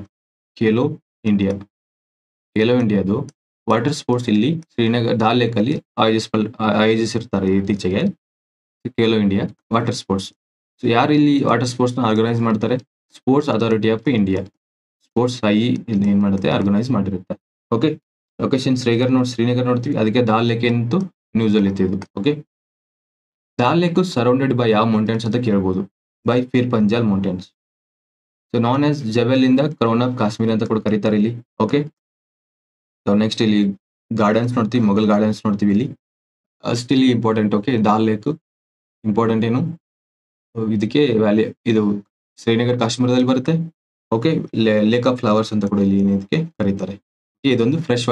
ಖೇಲೋ ಇಂಡಿಯಾದು ವಾಟರ್ ಸ್ಪೋರ್ಟ್ಸ್ ಇಲ್ಲಿ ಶ್ರೀನಗರ್ ಡಾಲ್ ಲೇಕ್ ಅಲ್ಲಿ ಆಯೋಜಿಸಿರ್ತಾರೆ ಇತ್ತೀಚೆಗೆ. Khelo India water sports. So ಯಾರು ಇಲ್ಲಿ ವಾಟರ್ ಸ್ಪೋರ್ಟ್ಸ್ ನ ಆರ್ಗನೈಸ್ ಮಾಡ್ತಾರೆ? Sports authority of India, sports ಇಲ್ಲಿ ಏನ್ ಮಾಡುತ್ತೆ, ಆರ್ಗನೈಸ್ ಮಾಡಿರುತ್ತೆ. ಓಕೆ, ಲೊಕೇಶನ್ ಶ್ರೀನಗರ್ ನೋಡ್ತೀವಿ, ಅದಕ್ಕೆ ಡಾಲ್ ಲೇಕ್ ಏನಂತೂ ನ್ಯೂಸ್ ಅಲ್ಲಿ ಇತ್ತು. Okay, Dal lake surrounded by ಯಾವ ಮೌಂಟೇನ್ಸ್ ಅಂತ ಕೇಳ್ಬೋದು? By Pir Panjal mountains. So known as ಜಬೆಲ್ ಇಂದ ಕ್ರೌನ್ ಆಫ್ ಕಾಶ್ಮೀರ್ ಅಂತ ಕೂಡ ಕರೀತಾರೆ ಇಲ್ಲಿ. ಓಕೆ, ಸೊ ನೆಕ್ಸ್ಟ್ ಇಲ್ಲಿ ಗಾರ್ಡನ್ಸ್ ನೋಡ್ತೀವಿ, ಮೊಘಲ್ ಗಾರ್ಡನ್ಸ್ ನೋಡ್ತೀವಿ ಇಲ್ಲಿ. ಅಷ್ಟು ಇಲ್ಲಿ important. Okay, Dal lake important ಏನು, ಇದಕ್ಕೆ ಇದು ಶ್ರೀನಗರ್ ಕಾಶ್ಮೀರದಲ್ಲಿ ಬರುತ್ತೆ. ಓಕೆ, ಲೇಕ್ ಆಫ್ ಫ್ಲವರ್ಸ್ ಅಂತ ಕೂಡ ಇಲ್ಲಿ ಇದಕ್ಕೆ ಕರೀತಾರೆ. ಇದೊಂದು ಫ್ರೆಶ್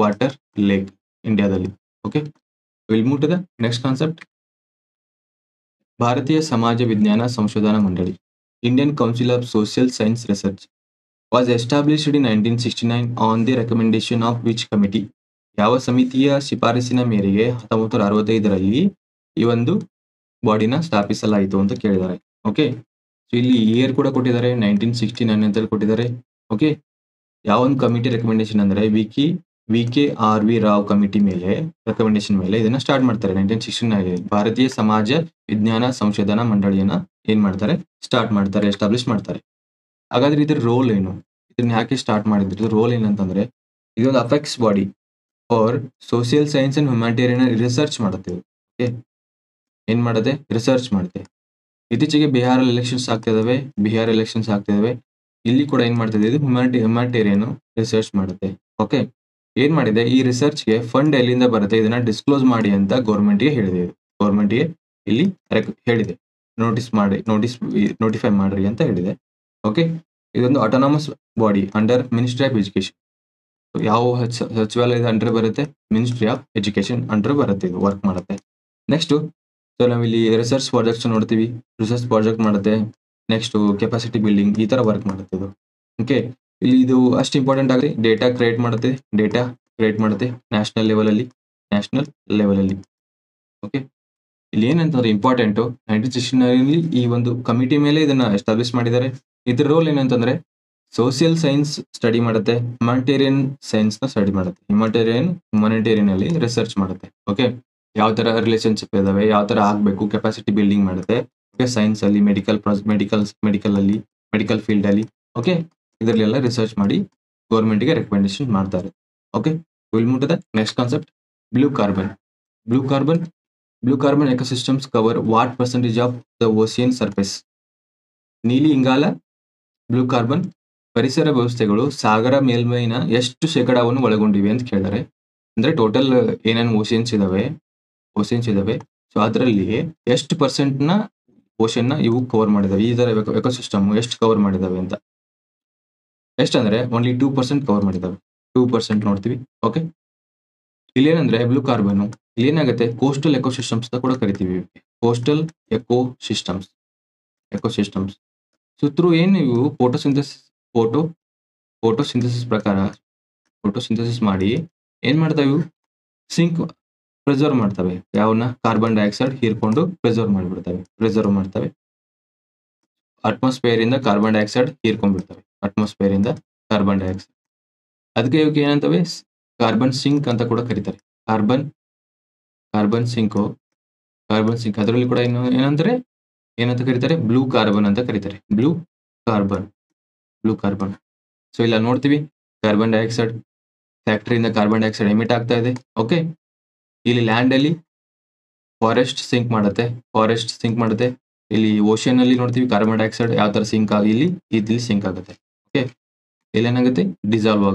ವಾಟರ್ ಲೇಕ್ ಇಂಡಿಯಾದಲ್ಲಿ. Okay, will move to the next concept. ಭಾರತೀಯ ಸಮಾಜ ವಿಜ್ಞಾನ ಸಂಶೋಧನಾ ಮಂಡಳಿ, Indian council of social science research, was established in 1969 on the recommendation of which committee? ಯಾವ ಸಮಿತಿಯ ಶಿಫಾರಸಿನ ಮೇರೆಗೆ 1965ರಲ್ಲಿ ಈ ಒಂದು ಬಾಡಿನ ಸ್ಥಾಪಿಸಲಾಯಿತು ಅಂತ ಕೇಳಿದ್ದಾರೆ. ಓಕೆ, ಸೊ ಇಲ್ಲಿ ಇಯರ್ ಕೂಡ ಕೊಟ್ಟಿದ್ದಾರೆ, 1969 ಅಂತ ಕೊಟ್ಟಿದ್ದಾರೆ. ಓಕೆ, ಯಾವ ಒಂದು ಕಮಿಟಿ ರೆಕಮೆಂಡೇಶನ್ ಅಂದ್ರೆ ವಿ.ಕೆ.ಆರ್.ವಿ. ರಾವ್ ಕಮಿಟಿ ಮೇಲೆ ರೆಕಮೆಂಡೇಶನ್ ಮೇಲೆ ಇದನ್ನ ಸ್ಟಾರ್ಟ್ ಮಾಡ್ತಾರೆ 1969. ಭಾರತೀಯ ಸಮಾಜ ವಿಜ್ಞಾನ ಸಂಶೋಧನಾ ಮಂಡಳಿಯನ್ನ ಏನ್ ಮಾಡ್ತಾರೆ, ಎಸ್ಟಾಬ್ಲಿಷ್ ಮಾಡ್ತಾರೆ. ಹಾಗಾದ್ರೆ ಇದ್ರ ರೋಲ್ ಏನು, ಇದನ್ನ ಯಾಕೆ ಸ್ಟಾರ್ಟ್ ಮಾಡಿದ್ರು, ರೋಲ್ ಏನಂತಂದ್ರೆ ಇದೊಂದು ಅಫೆಕ್ಸ್ body for social science and humanitarian research ಮಾಡುತ್ತೆ. ಓಕೆ, ಏನ್ ಮಾಡುತ್ತೆ, ರಿಸರ್ಚ್ ಮಾಡುತ್ತೆ. ಇತ್ತೀಚೆಗೆ ಬಿಹಾರ್ ಎಲೆಕ್ಷನ್ಸ್ ಆಗ್ತಿದಾವೆ. ಇಲ್ಲಿ ಕೂಡ ಏನ್ ಮಾಡ್ತಿದೆ, ಇದು ಹ್ಯುಮ್ಯಾನಿಟೇರಿಯನ್ ರಿಸರ್ಚ್ ಮಾಡುತ್ತೆ. ಓಕೆ, ಏನ್ ಮಾಡಿದೆ, ಈ ರಿಸರ್ಚ್ಗೆ ಫಂಡ್ ಎಲ್ಲಿಂದ ಬರುತ್ತೆ ಇದನ್ನ ಡಿಸ್ಕ್ಲೋಸ್ ಮಾಡಿ ಅಂತ ಗೌರ್ಮೆಂಟ್ಗೆ ಇಲ್ಲಿ ಹೇಳಿದೆ, ನೋಟಿಫೈ ಮಾಡ್ರಿ ಅಂತ ಹೇಳಿದೆ. ಓಕೆ, ಇದೊಂದು autonomous body under ministry of education. ಯಾವ ಸಚಿವಾಲಯದ ಅಂಡರ್ ಬರುತ್ತೆ? ಮಿನಿಸ್ಟ್ರಿ ಆಫ್ ಎಜುಕೇಶನ್ ಅಂಡರ್ ಬರುತ್ತೆ, ಇದು ವರ್ಕ್ ಮಾಡುತ್ತೆ. ನೆಕ್ಸ್ಟ್, ಸೊ ನಾವಿಲ್ಲಿ ರಿಸರ್ಚ್ ಪ್ರಾಜೆಕ್ಟ್ಸ್ ನೋಡ್ತೀವಿ, ರಿಸರ್ಚ್ ಪ್ರಾಜೆಕ್ಟ್ ಮಾಡುತ್ತೆ. ನೆಕ್ಸ್ಟ್ ಕೆಪಾಸಿಟಿ ಬಿಲ್ಡಿಂಗ್, ಈ ತರ ವರ್ಕ್ ಮಾಡುತ್ತೆ ಇದು. ಓಕೆ, ಇಲ್ಲಿ ಇದು ಅಷ್ಟು ಇಂಪಾರ್ಟೆಂಟ್ ಆಗಿ ಡೇಟಾ ಕ್ರಿಯೇಟ್ ಮಾಡುತ್ತೆ ನ್ಯಾಷನಲ್ ಲೆವೆಲ್ ಅಲ್ಲಿ. ಓಕೆ, ಇಲ್ಲಿ ಏನಂತಂದ್ರೆ ಇಂಪಾರ್ಟೆಂಟ್ 1969 ಈ ಒಂದು ಕಮಿಟಿ ಮೇಲೆ ಇದನ್ನ ಎಸ್ಟಾಬ್ಲಿಷ್ ಮಾಡಿದ್ದಾರೆ. ಇದ್ರ ರೋಲ್ ಏನಂತಂದ್ರೆ ಸೋಷಿಯಲ್ ಸೈನ್ಸ್ ಸ್ಟಡಿ ಮಾಡುತ್ತೆ, ಹ್ಯುಮ್ಯಾನಿಟೇರಿಯನ್ ಸೈನ್ಸ್ ನ ಸ್ಟಡಿ ಮಾಡುತ್ತೆ. ಹ್ಯುಮ್ಯಾನಿಟೇರಿಯನ್ ಅಲ್ಲಿ ರಿಸರ್ಚ್ ಮಾಡುತ್ತೆ. ಓಕೆ, ಯಾವ ತರ ರಿಲೇಶನ್ಶಿಪ್ ಇದಾವೆ, ಯಾವ ತರ ಆಗ್ಬೇಕು, ಕೆಪಾಸಿಟಿ ಬಿಲ್ಡಿಂಗ್ ಮಾಡುತ್ತೆ. ಓಕೆ, ಸೈನ್ಸ್ ಅಲ್ಲಿ, ಮೆಡಿಕಲ್ ಫೀಲ್ಡ್ ಅಲ್ಲಿ. ಓಕೆ, ಇದರಲ್ಲೆಲ್ಲ ರಿಸರ್ಚ್ ಮಾಡಿ ಗೌರ್ಮೆಂಟ್ಗೆ ರೆಕಮೆಂಡೇಶನ್ ಮಾಡ್ತಾರೆ. Okay, will move to the next concept. Blue carbon ecosystems cover what percentage of the ocean surface? ನೀಲಿ ಇಂಗಾಲ ಬ್ಲೂ ಕಾರ್ಬನ್ ಪರಿಸರ ವ್ಯವಸ್ಥೆಗಳು ಸಾಗರ ಮೇಲ್ಮೈನ ಎಷ್ಟು ಶೇಕಡಾವನ್ನು ಒಳಗೊಂಡಿವೆ ಅಂತ ಕೇಳಿದ್ದಾರೆ. ಅಂದ್ರೆ ಟೋಟಲ್ ಏನೇನು ಓಷಿಯನ್ಸ್ ಇದಾವೆ, ಸೊ ಅದರಲ್ಲಿ ಎಷ್ಟು ಪರ್ಸೆಂಟ್ ನ ಓಷನ್ ನ ಇವು ಕವರ್ ಮಾಡಿದಾವೆ, ಈ ತರ ಎಕೋಸಿಸ್ಟಮ್ ಎಷ್ಟು ಕವರ್ ಮಾಡಿದಾವೆ ಅಂತ. ಎಷ್ಟಂದ್ರೆ ಓನ್ಲಿ 2% ಕವರ್ ಮಾಡಿದಾವೆ. 2% ನೋಡ್ತೀವಿ. ಓಕೆ, ಇಲ್ಲಿ ಏನಂದ್ರೆ ಬ್ಲೂ ಕಾರ್ಬನ್ ಇಲ್ಲಿ ಏನಾಗುತ್ತೆ, ಕೋಸ್ಟಲ್ ಎಕೋಸಿಸ್ಟಮ್ಸ್ ಅಂತ ಕೂಡ ಕರಿತೀವಿ. ಕೋಸ್ಟಲ್ ಎಕೋಸಿಸ್ಟಮ್ಸ್ ಸುತ್ತಲೂ ಏನು ಇವು ಫೋಟೋಸಿಂಥಸಿಸ್ ಮಾಡಿ ಏನ್ ಮಾಡ್ತಾವೆ, ಇವು ಪ್ರಿಸರ್ವ್ ಮಾಡ್ತವೆ. ಯಾವನ್ನ? ಕಾರ್ಬನ್ ಡೈಆಕ್ಸೈಡ್ ಹೀರ್ಕೊಂಡು ಪ್ರಿಸರ್ವ್ ಮಾಡ್ತವೆ. ಅಟ್ಮಾಸ್ಫಿಯರ್ ಇಂದ ಕಾರ್ಬನ್ ಡೈಆಕ್ಸೈಡ್ ಹೀರ್ಕೊಂಡ್ಬಿಡ್ತವೆ. ಅದಕ್ಕೆ ಇವಕ್ಕೆ ಏನಂತವೆ, ಕಾರ್ಬನ್ ಸಿಂಕ್ ಅಂತ ಕೂಡ ಕರೀತಾರೆ. ಕಾರ್ಬನ್ ಸಿಂಕ್ ಅದರಲ್ಲಿ ಕೂಡ ಏನಂದ್ರೆ ಏನಂತ ಕರೀತಾರೆ, ಬ್ಲೂ ಕಾರ್ಬನ್ ಅಂತ ಕರೀತಾರೆ. Blue carbon. ಸೊ ಇಲ್ಲ ನೋಡ್ತೀವಿ, ಕಾರ್ಬನ್ ಡೈಆಕ್ಸೈಡ್ ಫ್ಯಾಕ್ಟರಿಯಿಂದ ಕಾರ್ಬನ್ ಡೈಆಕ್ಸೈಡ್ ಎಮಿಟ್ ಆಗ್ತಾ ಇದೆ. ಓಕೆ, ಇಲ್ಲಿ ಲ್ಯಾಂಡ್ ಅಲ್ಲಿ ಫಾರೆಸ್ಟ್ ಸಿಂಕ್ ಮಾಡುತ್ತೆ. ಇಲ್ಲಿ ಓಷನ್ ಅಲ್ಲಿ ನೋಡ್ತೀವಿ ಕಾರ್ಬನ್ ಡೈಆಕ್ಸೈಡ್ ಯಾವ ತರ ಸಿಂಕ್ ಆಗಿ ಇಲ್ಲಿ ಸಿಂಕ್ ಆಗುತ್ತೆ. ಓಕೆ, ಇಲ್ಲಿ ಏನಾಗುತ್ತೆ, ಡಿಸಾಲ್ವ್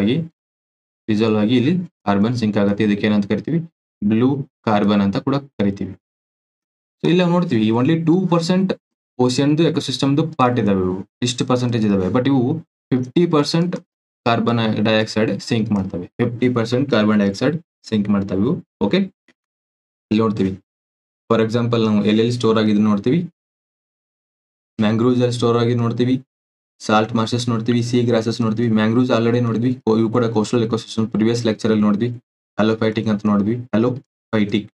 ಆಗಿ ಇಲ್ಲಿ ಕಾರ್ಬನ್ ಸಿಂಕ್ ಆಗುತ್ತೆ. ಇದಕ್ಕೆ ಏನಂತ ಕರಿತೀವಿ, ಬ್ಲೂ ಕಾರ್ಬನ್ ಅಂತ ಕೂಡ ಕರಿತೀವಿ. ಸೊ ಇಲ್ಲ ನೋಡ್ತೀವಿ ಓನ್ಲಿ 2% ಓಷನ್ದು ಎಕೋಸಿಸ್ಟಮ್ದು ಪಾರ್ಟ್ ಇದಾವೆ, ಇವು ಇಷ್ಟು ಪರ್ಸೆಂಟೇಜ್ ಇದಾವೆ. ಬಟ್ ಇವು 50% ಕಾರ್ಬನ್ ಡೈಆಕ್ಸೈಡ್ ಸಿಂಕ್ ಮಾಡ್ತವೆ. 50% ಕಾರ್ಬನ್ ಡೈಆಕ್ಸೈಡ್ ಸಿಂಕ್ ಮಾಡ್ತವೆ ಇವು. ಓಕೆ, ಇಲ್ಲಿ ನೋಡ್ತೀವಿ ಫಾರ್ ಎಕ್ಸಾಂಪಲ್ ನಾವು ಎಲ್ಲೆಲ್ಲಿ ಸ್ಟೋರ್ ಆಗಿದ್ದು ನೋಡ್ತೀವಿ, ಮ್ಯಾಂಗ್ರೂವ್ಸ್ ಅಲ್ಲಿ ಸ್ಟೋರ್ ಆಗಿ ನೋಡ್ತೀವಿ, ಸಾಲ್ಟ್ ಮಾರ್ಷಸ್ ನೋಡ್ತೀವಿ, ಸಿ ಗ್ರಾಸಸ್ ನೋಡ್ತೀವಿ, ಮ್ಯಾಂಗ್ರೂವ್ಸ್ ಆಲ್ರೆಡಿ ನೋಡಿದ್ವಿ, ಇವು ಕೂಡ ಕೋಸ್ಟಲ್ ಎಕೋಸಿಸ್ಟಮ್ ಪ್ರಿವಿಯಸ್ ಲೆಕ್ಚರ್ ಅಲ್ಲಿ ನೋಡಿದ್ವಿ. ಹ್ಯಾಲೋಫೈಟಿಕ್ ಅಂತ ನೋಡಿದ್ವಿ. ಹ್ಯಾಲೋಫೈಟಿಕ್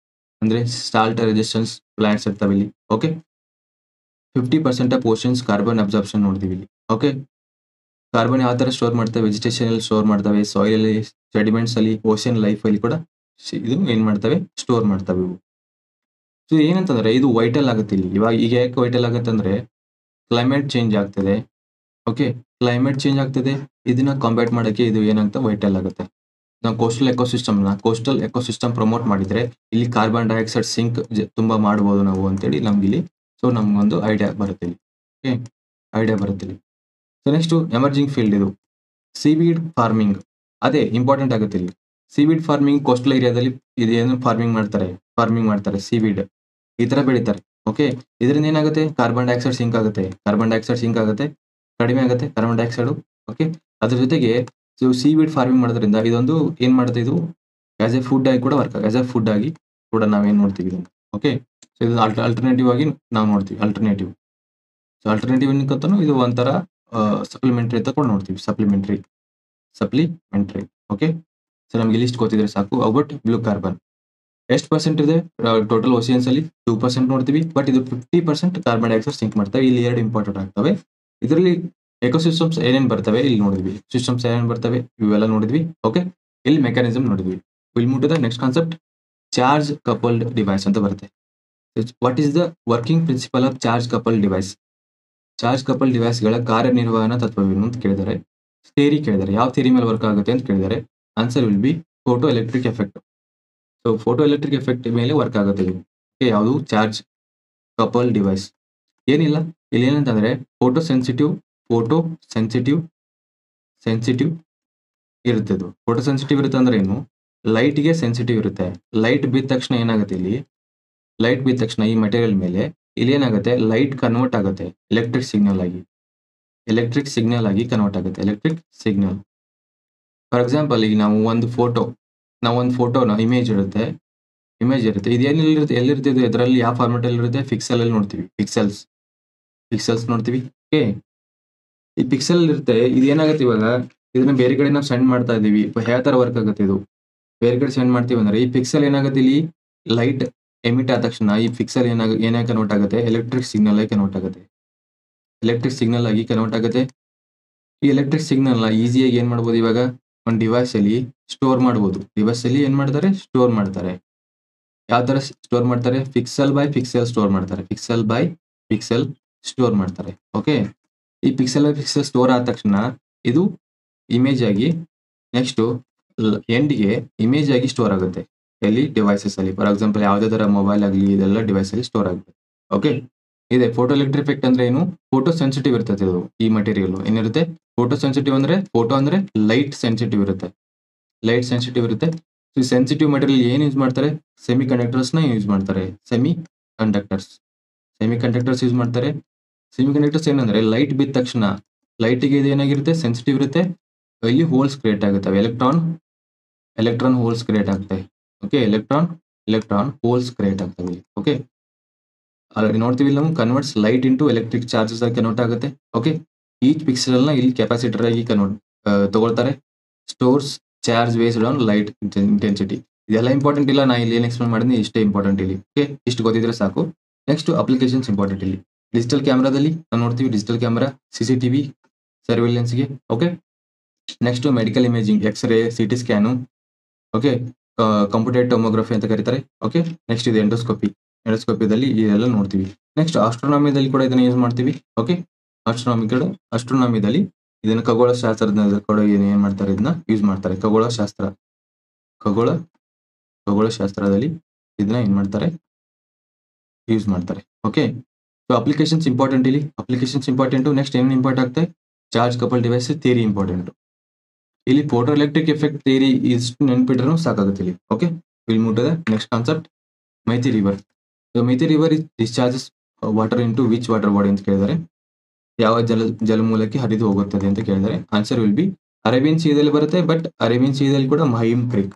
ಅಂದ್ರೆ ಸಾಲ್ಟ್ ರೆಸಿಸ್ಟೆನ್ಸ್ ಪ್ಲಾಂಟ್ಸ್ ಇರ್ತಾವೆ ಇಲ್ಲಿ. Okay, 50% of oceans carbon absorption ನೋಡ್ತೀವಿ ಇಲ್ಲಿ. ಓಕೆ, ಕಾರ್ಬನ್ ಯಾವ ತರ ಸ್ಟೋರ್ ಮಾಡ್ತವೆ, ವೆಜಿಟೇಷನ್ ಅಲ್ಲಿ ಸ್ಟೋರ್ ಮಾಡ್ತವೆ, ಸಾಯಿಲ್ ಅಲ್ಲಿ, ಸೆಡಿಮೆಂಟ್ಸ್ ಅಲ್ಲಿ, ಓಷನ್ ಲೈಫ್ ಅಲ್ಲಿ ಕೂಡ ಇದು ಏನ್ ಮಾಡ್ತವೆ, ಸ್ಟೋರ್ ಮಾಡ್ತವೆ ಇವು. ಸೊ ಏನಂತಂದ್ರೆ ಇದು ವೈಟಲ್ ಆಗುತ್ತೆ ಇಲ್ಲಿ. ಇವಾಗ ಈಗ ಯಾಕೆ ವೈಟಲ್ ಆಗುತ್ತೆ ಅಂದ್ರೆ ಕ್ಲೈಮೇಟ್ ಚೇಂಜ್ ಆಗ್ತದೆ. ಓಕೆ, ಕ್ಲೈಮೇಟ್ ಚೇಂಜ್ ಆಗ್ತದೆ, ಇದನ್ನ ಕಾಂಬ್ಯಾಟ್ ಮಾಡಕ್ಕೆ ಇದು ಏನಾಗುತ್ತೆ, ವೈಟಲ್ ಆಗುತ್ತೆ. ನಾವು ಕೋಸ್ಟಲ್ ಎಕೋಸಿಸ್ಟಮ್ ಪ್ರಮೋಟ್ ಮಾಡಿದ್ರೆ ಇಲ್ಲಿ ಕಾರ್ಬನ್ ಡೈಆಕ್ಸೈಡ್ ಸಿಂಕ್ ತುಂಬಾ ಮಾಡ್ಬೋದು ನಾವು ಅಂತೇಳಿ ನಮ್ಗೆ ಇಲ್ಲಿ. ಸೊ ನಮ್ಗೊಂದು ಐಡಿಯಾ ಬರುತ್ತೆ ಇಲ್ಲಿ. ಓಕೆ, ಐಡಿಯಾ ಬರುತ್ತೆ ಇಲ್ಲಿ. ಸೊ ನೆಕ್ಸ್ಟ್ ಎಮರ್ಜಿಂಗ್ ಫೀಲ್ಡ್ ಇದು ಸೀವೀಡ್ ಫಾರ್ಮಿಂಗ್. ಅದೇ ಇಂಪಾರ್ಟೆಂಟ್ ಆಗುತ್ತೆ ಇಲ್ಲಿ. ಸೀವೀಡ್ ಫಾರ್ಮಿಂಗ್ ಕೋಸ್ಟಲ್ ಏರಿಯಾದಲ್ಲಿ ಇದು ಏನು ಫಾರ್ಮಿಂಗ್ ಮಾಡ್ತಾರೆ ಸೀವೀಡ್ ಈ ತರ ಬೆಳಿತಾರೆ. ಓಕೆ, ಇದರಿಂದ ಏನಾಗುತ್ತೆ, ಕಾರ್ಬನ್ ಡೈಆಕ್ಸೈಡ್ ಸಿಂಕ್ ಆಗುತ್ತೆ, ಕಡಿಮೆ ಆಗುತ್ತೆ ಕಾರ್ಬನ್ ಡೈಆಕ್ಸೈಡ್. ಓಕೆ, ಅದ್ರ ಜೊತೆಗೆ ಸೀವೀಡ್ ಫಾರ್ಮಿಂಗ್ ಮಾಡೋದ್ರಿಂದ ಇದೊಂದು ಏನ್ ಮಾಡುತ್ತೆ, ಇದು ಆಸ್ ಎ ಫುಡ್ ಆಗಿ ಕೂಡ ವರ್ಕ್ ಆಸ್ ಎ ಫುಡ್ ಆಗಿ ಕೂಡ ನಾವೇನ್ ನೋಡ್ತೀವಿ ಇದನ್ನ. ಓಕೆ, ಸೊ ಇದು ಅಲ್ಟರ್ನೇಟಿವ್ ಆಗಿ ನಾವು ನೋಡ್ತೀವಿ. ಸೊ ಅಲ್ಟರ್ನೇಟಿವ್ ಅನ್ಕಂತಾನು ಇದು ಒಂಥರ ಸಪ್ಲಿಮೆಂಟರಿ ಅಂತ ಕೂಡ ನೋಡ್ತೀವಿ. ಸಪ್ಲಿಮೆಂಟರಿ. ಓಕೆ, ಸೊ ನಮ್ಗೆ ಲಿಸ್ಟ್ ಗೊತ್ತಿದ್ರೆ ಸಾಕು. ಅಬೌಟ್ ಬ್ಲೂ ಕಾರ್ಬನ್ ಎಷ್ಟು ಪರ್ಸೆಂಟ್ ಇದೆ ಟೋಟಲ್ ಓಷಿಯನ್ಸ್ ಅಲ್ಲಿ, 2% ನೋಡ್ತೀವಿ. ಬಟ್ ಇದು 50% ಕಾರ್ಬನ್ ಡೈಆಕ್ಸೈಡ್ ಸಿಂಕ್ ಮಾಡ್ತವೆ. ಇಲ್ಲಿ 2 ಇಂಪಾರ್ಟೆಂಟ್ ಆಗ್ತವೆ. ಇದರಲ್ಲಿ ಎಕೋಸಿಸ್ಟಮ್ಸ್ ಏನೇನ್ ಬರ್ತವೆ ಇಲ್ಲಿ ನೋಡಿದ್ವಿ, ಸಿಸ್ಟಮ್ಸ್ ಏನೇನ್ ಬರ್ತವೆ ಇವೆಲ್ಲ ನೋಡಿದ್ವಿ. ಓಕೆ, ಇಲ್ಲಿ ಮೆಕ್ಯಾನಿಸಮ್ ನೋಡಿದ್ವಿ. Will move to the next concept, charge coupled device ಅಂತ ಬರುತ್ತೆ. What is the working principle of charge coupled device? Charge couple ಡಿವೈಸ್ಗಳ ಕಾರ್ಯನಿರ್ವಹಣಾ ತತ್ವವೇನು ಅಂತ ಕೇಳಿದ್ದಾರೆ. ಥಿಯರಿ ಕೇಳಿದ್ದಾರೆ, ಯಾವ ಥಿಯರಿ ಮೇಲೆ ವರ್ಕ್ ಆಗುತ್ತೆ ಅಂತ ಕೇಳಿದ್ದಾರೆ. Answer will B photo electric effect. So photo electric effect ಮೇಲೆ ವರ್ಕ್ ಆಗುತ್ತೆ ಇದು. ಯಾವುದು, ಚಾರ್ಜ್ ಕಪಲ್ ಡಿವೈಸ್. ಏನಿಲ್ಲ, ಇಲ್ಲಿ ಏನಂತಂದ್ರೆ ಫೋಟೋ ಸೆನ್ಸಿಟಿವ್ ಇರುತ್ತೆ. ಇದು ಫೋಟೋ ಸೆನ್ಸಿಟಿವ್ ಇರುತ್ತೆ ಅಂದ್ರೆ ಏನು, ಲೈಟ್ಗೆ ಸೆನ್ಸಿಟಿವ್ ಇರುತ್ತೆ. ಲೈಟ್ ಬಿದ್ದ ತಕ್ಷಣ ಏನಾಗುತ್ತೆ, ಇಲ್ಲಿ ಲೈಟ್ ಬಿದ್ದ ತಕ್ಷಣ ಈ ಮೆಟೀರಿಯಲ್ ಮೇಲೆ ಇಲ್ಲಿ ಏನಾಗುತ್ತೆ, ಲೈಟ್ ಕನ್ವರ್ಟ್ ಆಗುತ್ತೆ ಎಲೆಕ್ಟ್ರಿಕ್ ಸಿಗ್ನಲ್ ಆಗಿ ಕನ್ವರ್ಟ್ ಆಗುತ್ತೆ. Electric signal. ಫಾರ್ ಎಕ್ಸಾಂಪಲ್ ಈಗ ನಾವು ಒಂದು ಫೋಟೋನ ಇಮೇಜ್ ಇರುತ್ತೆ. ಇದು ಎಲ್ಲಿರುತ್ತೆ ಇದು ಇದರಲ್ಲಿ ಯಾವ ಫಾರ್ಮೆಟ್ ಅಲ್ಲಿ ಇರುತ್ತೆ, ಪಿಕ್ಸೆಲ್ ಅಲ್ಲಿ ನೋಡ್ತೀವಿ. ಪಿಕ್ಸೆಲ್ಸ್ ನೋಡ್ತೀವಿ. ಓಕೆ, ಈ ಪಿಕ್ಸೆಲ್ ಇರುತ್ತೆ. ಇದು ಏನಾಗುತ್ತೆ, ಇವಾಗ ಇದನ್ನ ಬೇರೆ ಕಡೆ ನಾವು ಸೆಂಡ್ ಮಾಡ್ತಾ ಇದೀವಿ. ಯಾವ ತರ ವರ್ಕ್ ಆಗುತ್ತೆ ಇದು, ಬೇರೆ ಕಡೆ ಸೆಂಡ್ ಮಾಡ್ತೀವಿ ಅಂದ್ರೆ ಈ ಪಿಕ್ಸೆಲ್ ಏನಾಗುತ್ತೆ, ಇಲ್ಲಿ ಲೈಟ್ ಎಮಿಟ್ ಆದ ತಕ್ಷಣ ಈ ಪಿಕ್ಸೆಲ್ ಏನಾಗಿ ಕನ್ವರ್ಟ್ ಆಗುತ್ತೆ, ಎಲೆಕ್ಟ್ರಿಕ್ ಸಿಗ್ನಲ್ ಆಗಿ ಕನ್ವರ್ಟ್ ಆಗುತ್ತೆ. ಈ ಎಲೆಕ್ಟ್ರಿಕ್ ಸಿಗ್ನಲ್ ನ ಈಸಿಯಾಗಿ ಏನ್ ಮಾಡ್ಬೋದು, ಇವಾಗ ಒಂದು ಡಿವೈಸ್ ಅಲ್ಲಿ ಸ್ಟೋರ್ ಮಾಡ್ಬೋದು. ಏನ್ ಮಾಡ್ತಾರೆ, ಯಾವ ತರ ಸ್ಟೋರ್ ಮಾಡ್ತಾರೆ, ಪಿಕ್ಸೆಲ್ ಬೈ ಪಿಕ್ಸೆಲ್ ಸ್ಟೋರ್ ಮಾಡ್ತಾರೆ. ಓಕೆ, ಈ ಪಿಕ್ಸೆಲ್ ಬೈ ಪಿಕ್ಸೆಲ್ ಸ್ಟೋರ್ ಆದ ತಕ್ಷಣ ಇದು ಇಮೇಜ್ ಆಗಿ ನೆಕ್ಸ್ಟ್ ಎಂಡ್ಗೆ ಇಮೇಜ್ ಆಗಿ ಸ್ಟೋರ್ ಆಗುತ್ತೆ. ಎಲ್ಲಿ, ಡಿವೈಸಸ್ ಅಲ್ಲಿ. ಫಾರ್ ಎಕ್ಸಾಂಪಲ್ ಯಾವುದೇ ತರ ಮೊಬೈಲ್ ಆಗಲಿ ಇದೆಲ್ಲ ಡಿವೈಸ್ ಅಲ್ಲಿ ಸ್ಟೋರ್ ಆಗುತ್ತೆ. ಓಕೆ, ಇದೆ ಫೋಟೋ ಎಲೆಕ್ಟ್ರಿಕ್ ಎಫೆಕ್ಟ್ ಅಂದ್ರೆ ಏನು, ಫೋಟೋ ಸೆನ್ಸಿಟಿವ್ ಇರ್ತದೆ ಇದು. ಈ ಮಟೀರಿಯಲ್ ಏನಿರುತ್ತೆ, ಫೋಟೋ ಸೆನ್ಸಿಟಿವ್ ಅಂದ್ರೆ ಲೈಟ್ ಸೆನ್ಸಿಟಿವ್ ಇರುತ್ತೆ. ಈ ಸೆನ್ಸಿಟಿವ್ ಮಟೀರಿಯಲ್ ಏನ್ ಯೂಸ್ ಮಾಡ್ತಾರೆ, ಸೆಮಿ ಕಂಡಕ್ಟರ್ಸ್ ಯೂಸ್ ಮಾಡ್ತಾರೆ. ಏನಂದ್ರೆ ಲೈಟ್ ಬಿದ್ದ ತಕ್ಷಣ ಲೈಟ್ಗೆ ಇದು ಏನಾಗಿರುತ್ತೆ, ಸೆನ್ಸಿಟಿವ್ ಇರುತ್ತೆ. ಇಲ್ಲಿ ಹೋಲ್ಸ್ ಕ್ರಿಯೇಟ್ ಆಗುತ್ತೆ, ಎಲೆಕ್ಟ್ರಾನ್ ಹೋಲ್ಸ್ ಕ್ರಿಯೇಟ್ ಆಗುತ್ತೆ. ಓಕೆ, ಎಲೆಕ್ಟ್ರಾನ್ ಹೋಲ್ಸ್ ಕ್ರಿಯೇಟ್ ಆಗ್ತವೆ. ಓಕೆ, ನೋಡ್ತೀವಿ ನಾವು converts light into electric charges ಆಗಿ ಕನ್ವರ್ಟ್ ಆಗುತ್ತೆ. ಓಕೆ, ಈಚ್ ಪಿಕ್ಸೆಲ್ ನ ಇಲ್ಲಿ ಕೆಪಾಸಿಟರ್ ಆಗಿ ತಗೊಳ್ತಾರೆ. Stores charge based on light intensity. ಇದೆಲ್ಲ ಇಂಪಾರ್ಟೆಂಟ್ ಇಲ್ಲ, ನಾ ಇಲ್ಲಿ ಏನು ಎಕ್ಸ್ಪ್ಲೇನ್ ಮಾಡಿದ್ನಿ ಇಷ್ಟೇ ಇಂಪಾರ್ಟೆಂಟ್ ಇಲ್ಲಿ. ಓಕೆ, ಇಷ್ಟು ಗೊತ್ತಿದ್ರೆ ಸಾಕು. ನೆಕ್ಸ್ಟ್ ಅಪ್ಲಿಕೇಶನ್ಸ್ ಇಂಪಾರ್ಟೆಂಟ್ ಇಲ್ಲಿ. ಡಿಜಿಟಲ್ ಕ್ಯಾಮ್ರಾದಲ್ಲಿ ನಾವು ನೋಡ್ತೀವಿ, ಡಿಜಿಟಲ್ ಕ್ಯಾಮ್ರಾ CCTV ಸರ್ವಿಲೆನ್ಸ್ಗೆ. Okay, next medical imaging, x ray, CT scan. Okay, computed tomography ಅಂತ ಕರೀತಾರೆ. ಓಕೆ, ನೆಕ್ಸ್ಟ್ ಇದು ಎಂಡೋಸ್ಕೋಪಿದಲ್ಲಿ ಇದೆಲ್ಲ ನೋಡ್ತೀವಿ. ನೆಕ್ಸ್ಟ್ ಆಸ್ಟ್ರೋನಾಮಿದಲ್ಲಿ ಕೂಡ ಇದನ್ನ ಯೂಸ್ ಮಾಡ್ತೀವಿ. ಓಕೆ, ಆಸ್ಟ್ರೋನಾಮಿದಲ್ಲಿ ಇದನ್ನ ಖಗೋಳಶಾಸ್ತ್ರದ ಕೂಡ ಏನ್ ಮಾಡ್ತಾರೆ, ಇದನ್ನ ಯೂಸ್ ಮಾಡ್ತಾರೆ. ಖಗೋಳಶಾಸ್ತ್ರದಲ್ಲಿ ಇದನ್ನ ಏನ್ ಮಾಡ್ತಾರೆ, ಯೂಸ್ ಮಾಡ್ತಾರೆ. ಓಕೆ, ಸೊ ಅಪ್ಲಿಕೇಶನ್ಸ್ ಇಂಪಾರ್ಟೆಂಟ್ ಇಲ್ಲಿ. ನೆಕ್ಸ್ಟ್ ಏನ್ ಇಂಪಾರ್ಟೆಂಟ್ ಆಗುತ್ತೆ, charge couple device theory important. ಇಲ್ಲಿ ಫೋಟೋ ಎಲೆಕ್ಟ್ರಿಕ್ ಎಫೆಕ್ಟ್ ಥಿಯರಿ ಇಷ್ಟು ನೆನ್ಪಿಟ್ರೂ ಸಾಕಾಗುತ್ತೆ ಇಲ್ಲಿ. Okay, will move to the next concept, ಮೈತಿ ರಿವರ್. ಮೈತಿ river discharges water into which water body ಅಂತ ಕೇಳಿದರೆ, ಯಾವ ಜಲಮೂಲಕ್ಕೆ ಹರಿದು ಹೋಗುತ್ತದೆ ಅಂತ ಕೇಳಿದರೆ ಆನ್ಸರ್ ವಿಲ್ ಬಿ ಅರೇಬಿಯನ್ ಸೀದಲ್ಲಿ ಬರುತ್ತೆ. ಬಟ್ ಅರೇಬಿಯನ್ ಸೀದಲ್ಲಿ ಕೂಡ ಮಹೀಮ್ ಕ್ರೀಕ್.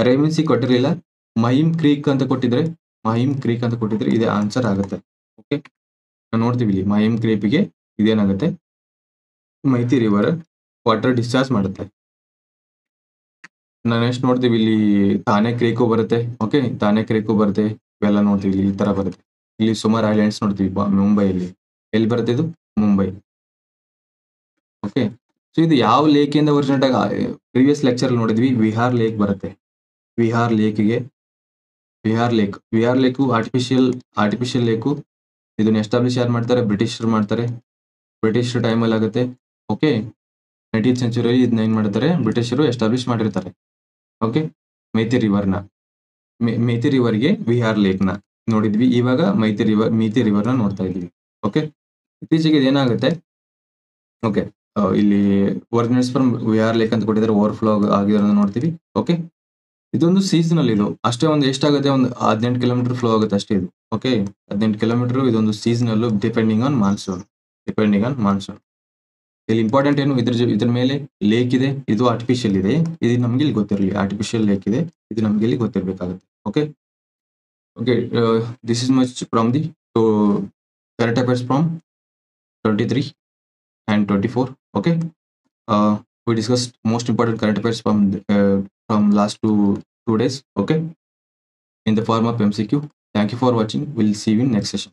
ಅರೇಬಿಯನ್ ಸಿ ಕೊಟ್ಟಿರಲಿಲ್ಲ, ಮಹೀಮ್ ಕ್ರೀಕ್ ಅಂತ ಕೊಟ್ಟಿದ್ರೆ ಮಹಿಮ್ ಕ್ರೀಕ್ ಅಂತ ಕೊಟ್ಟಿದ್ರೆ ಇದೇ ಆನ್ಸರ್ ಆಗುತ್ತೆ. ಓಕೆ, ನಾವು ನೋಡ್ತೀವಿ ಇಲ್ಲಿ ಮಹಿಮ್ ಕ್ರೀಕ್ಗೆ ಇದೇನಾಗುತ್ತೆ, ಮೈತಿ ರಿವರ್ ವಾಟರ್ ಡಿಸ್ಚಾರ್ಜ್ ಮಾಡುತ್ತೆ. ನಾವು ನೆಕ್ಸ್ಟ್ ನೋಡ್ತೀವಿ ಇಲ್ಲಿ ತಾನೆ ಕ್ರೀಕು ಬರುತ್ತೆ. ಓಕೆ, ತಾನೆ ಕ್ರೀಕು ಬರುತ್ತೆ, ಇವೆಲ್ಲ ನೋಡ್ತೀವಿ ಇಲ್ಲಿ ಈ ತರ ಬರುತ್ತೆ. ಇಲ್ಲಿ ಸುಮಾರು ಐಲ್ಯಾಂಡ್ಸ್ ನೋಡ್ತೀವಿ ಮುಂಬೈಯಲ್ಲಿ. ಎಲ್ಲಿ ಬರುತ್ತೆ ಇದು? ಮುಂಬೈ. ಓಕೆ, ಸೊ ಇದು ಯಾವ ಲೇಕ್ ಇಂದ ಒರಿಜಿನೇಟ್ ಆಗಿ ಪ್ರೀವಿಯಸ್ ಲೆಕ್ಚರ್ ನೋಡಿದ್ವಿ, ವಿಹಾರ್ ಲೇಕ್ ಬರುತ್ತೆ. Vihar lake artificial lake. ಇದನ್ನ ಎಸ್ಟಾಬ್ಲಿಷ್ ಯಾರು ಮಾಡ್ತಾರೆ? ಬ್ರಿಟಿಷರು ಮಾಡ್ತಾರೆ. ಬ್ರಿಟಿಷರ್ ಟೈಮಲ್ಲಿ ಆಗುತ್ತೆ. ಓಕೆ, 19th ಸೆಂಚುರಿಯಲ್ಲಿ ಇದನ್ನ ಏನ್ ಮಾಡ್ತಾರೆ? ಬ್ರಿಟಿಷರು ಎಸ್ಟಾಬ್ಲಿಷ್ ಮಾಡಿರ್ತಾರೆ. ಓಕೆ, ಮೈತಿ ರಿವರ್ಗೆ ವಿಹಾರ್ ಲೇಕ್ನ ನೋಡಿದ್ವಿ. ಇವಾಗ ಮೈತಿ ರಿವರ್ನ ನೋಡ್ತಾ ಇದೀವಿ. ಓಕೆ, ಇತ್ತೀಚೆಗೆ ಇದೇನಾಗುತ್ತೆ, ಓಕೆ, ಇಲ್ಲಿ ಒರಿಜಿನೇಟ್ಸ್ ಫ್ರಮ್ ವಿಹಾರ್ ಲೇಕ್ ಅಂತ ಕೊಟ್ಟಿದ್ದಾರೆ, ಓವರ್ಫ್ಲೋ ಆಗಿರೋದನ್ನ ನೋಡ್ತೀವಿ. ಓಕೆ, ಇದೊಂದು ಸೀಸನಲ್, ಇದು ಅಷ್ಟೇ ಒಂದು ಎಷ್ಟಾಗುತ್ತೆ, ಒಂದು 18 ಕಿಲೋಮೀಟರ್ ಫ್ಲೋ ಆಗುತ್ತೆ ಅಷ್ಟೇ ಇದು. Okay, 18 kilometre. ಇದೊಂದು ಸೀಸನಲ್ ಡಿಪೆಂಡಿಂಗ್ ಆನ್ ಮಾನ್ಸೂನ್. ಇಲ್ಲಿ ಇಂಪಾರ್ಟೆಂಟ್ ಏನು, ಇದ್ರ ಮೇಲೆ ಲೇಕ್ ಇದೆ, ಇದು ಆರ್ಟಿಫಿಷಿಯಲ್ ಇದೆ, ಇದು ನಮ್ಗೆ ಇಲ್ಲಿ ಗೊತ್ತಿರಲಿ. ಆರ್ಟಿಫಿಷಿಯಲ್ ಲೇಕ್ ಇದೆ, ಇದು ನಮ್ಗೆ ಇಲ್ಲಿ ಗೊತ್ತಿರಬೇಕಾಗುತ್ತೆ. Okay, this is much from the current affairs from 23 and 24. Okay, we discussed most important current affairs from last two days. Okay, in the form of MCQ. Thank you for watching. We'll see you in next session.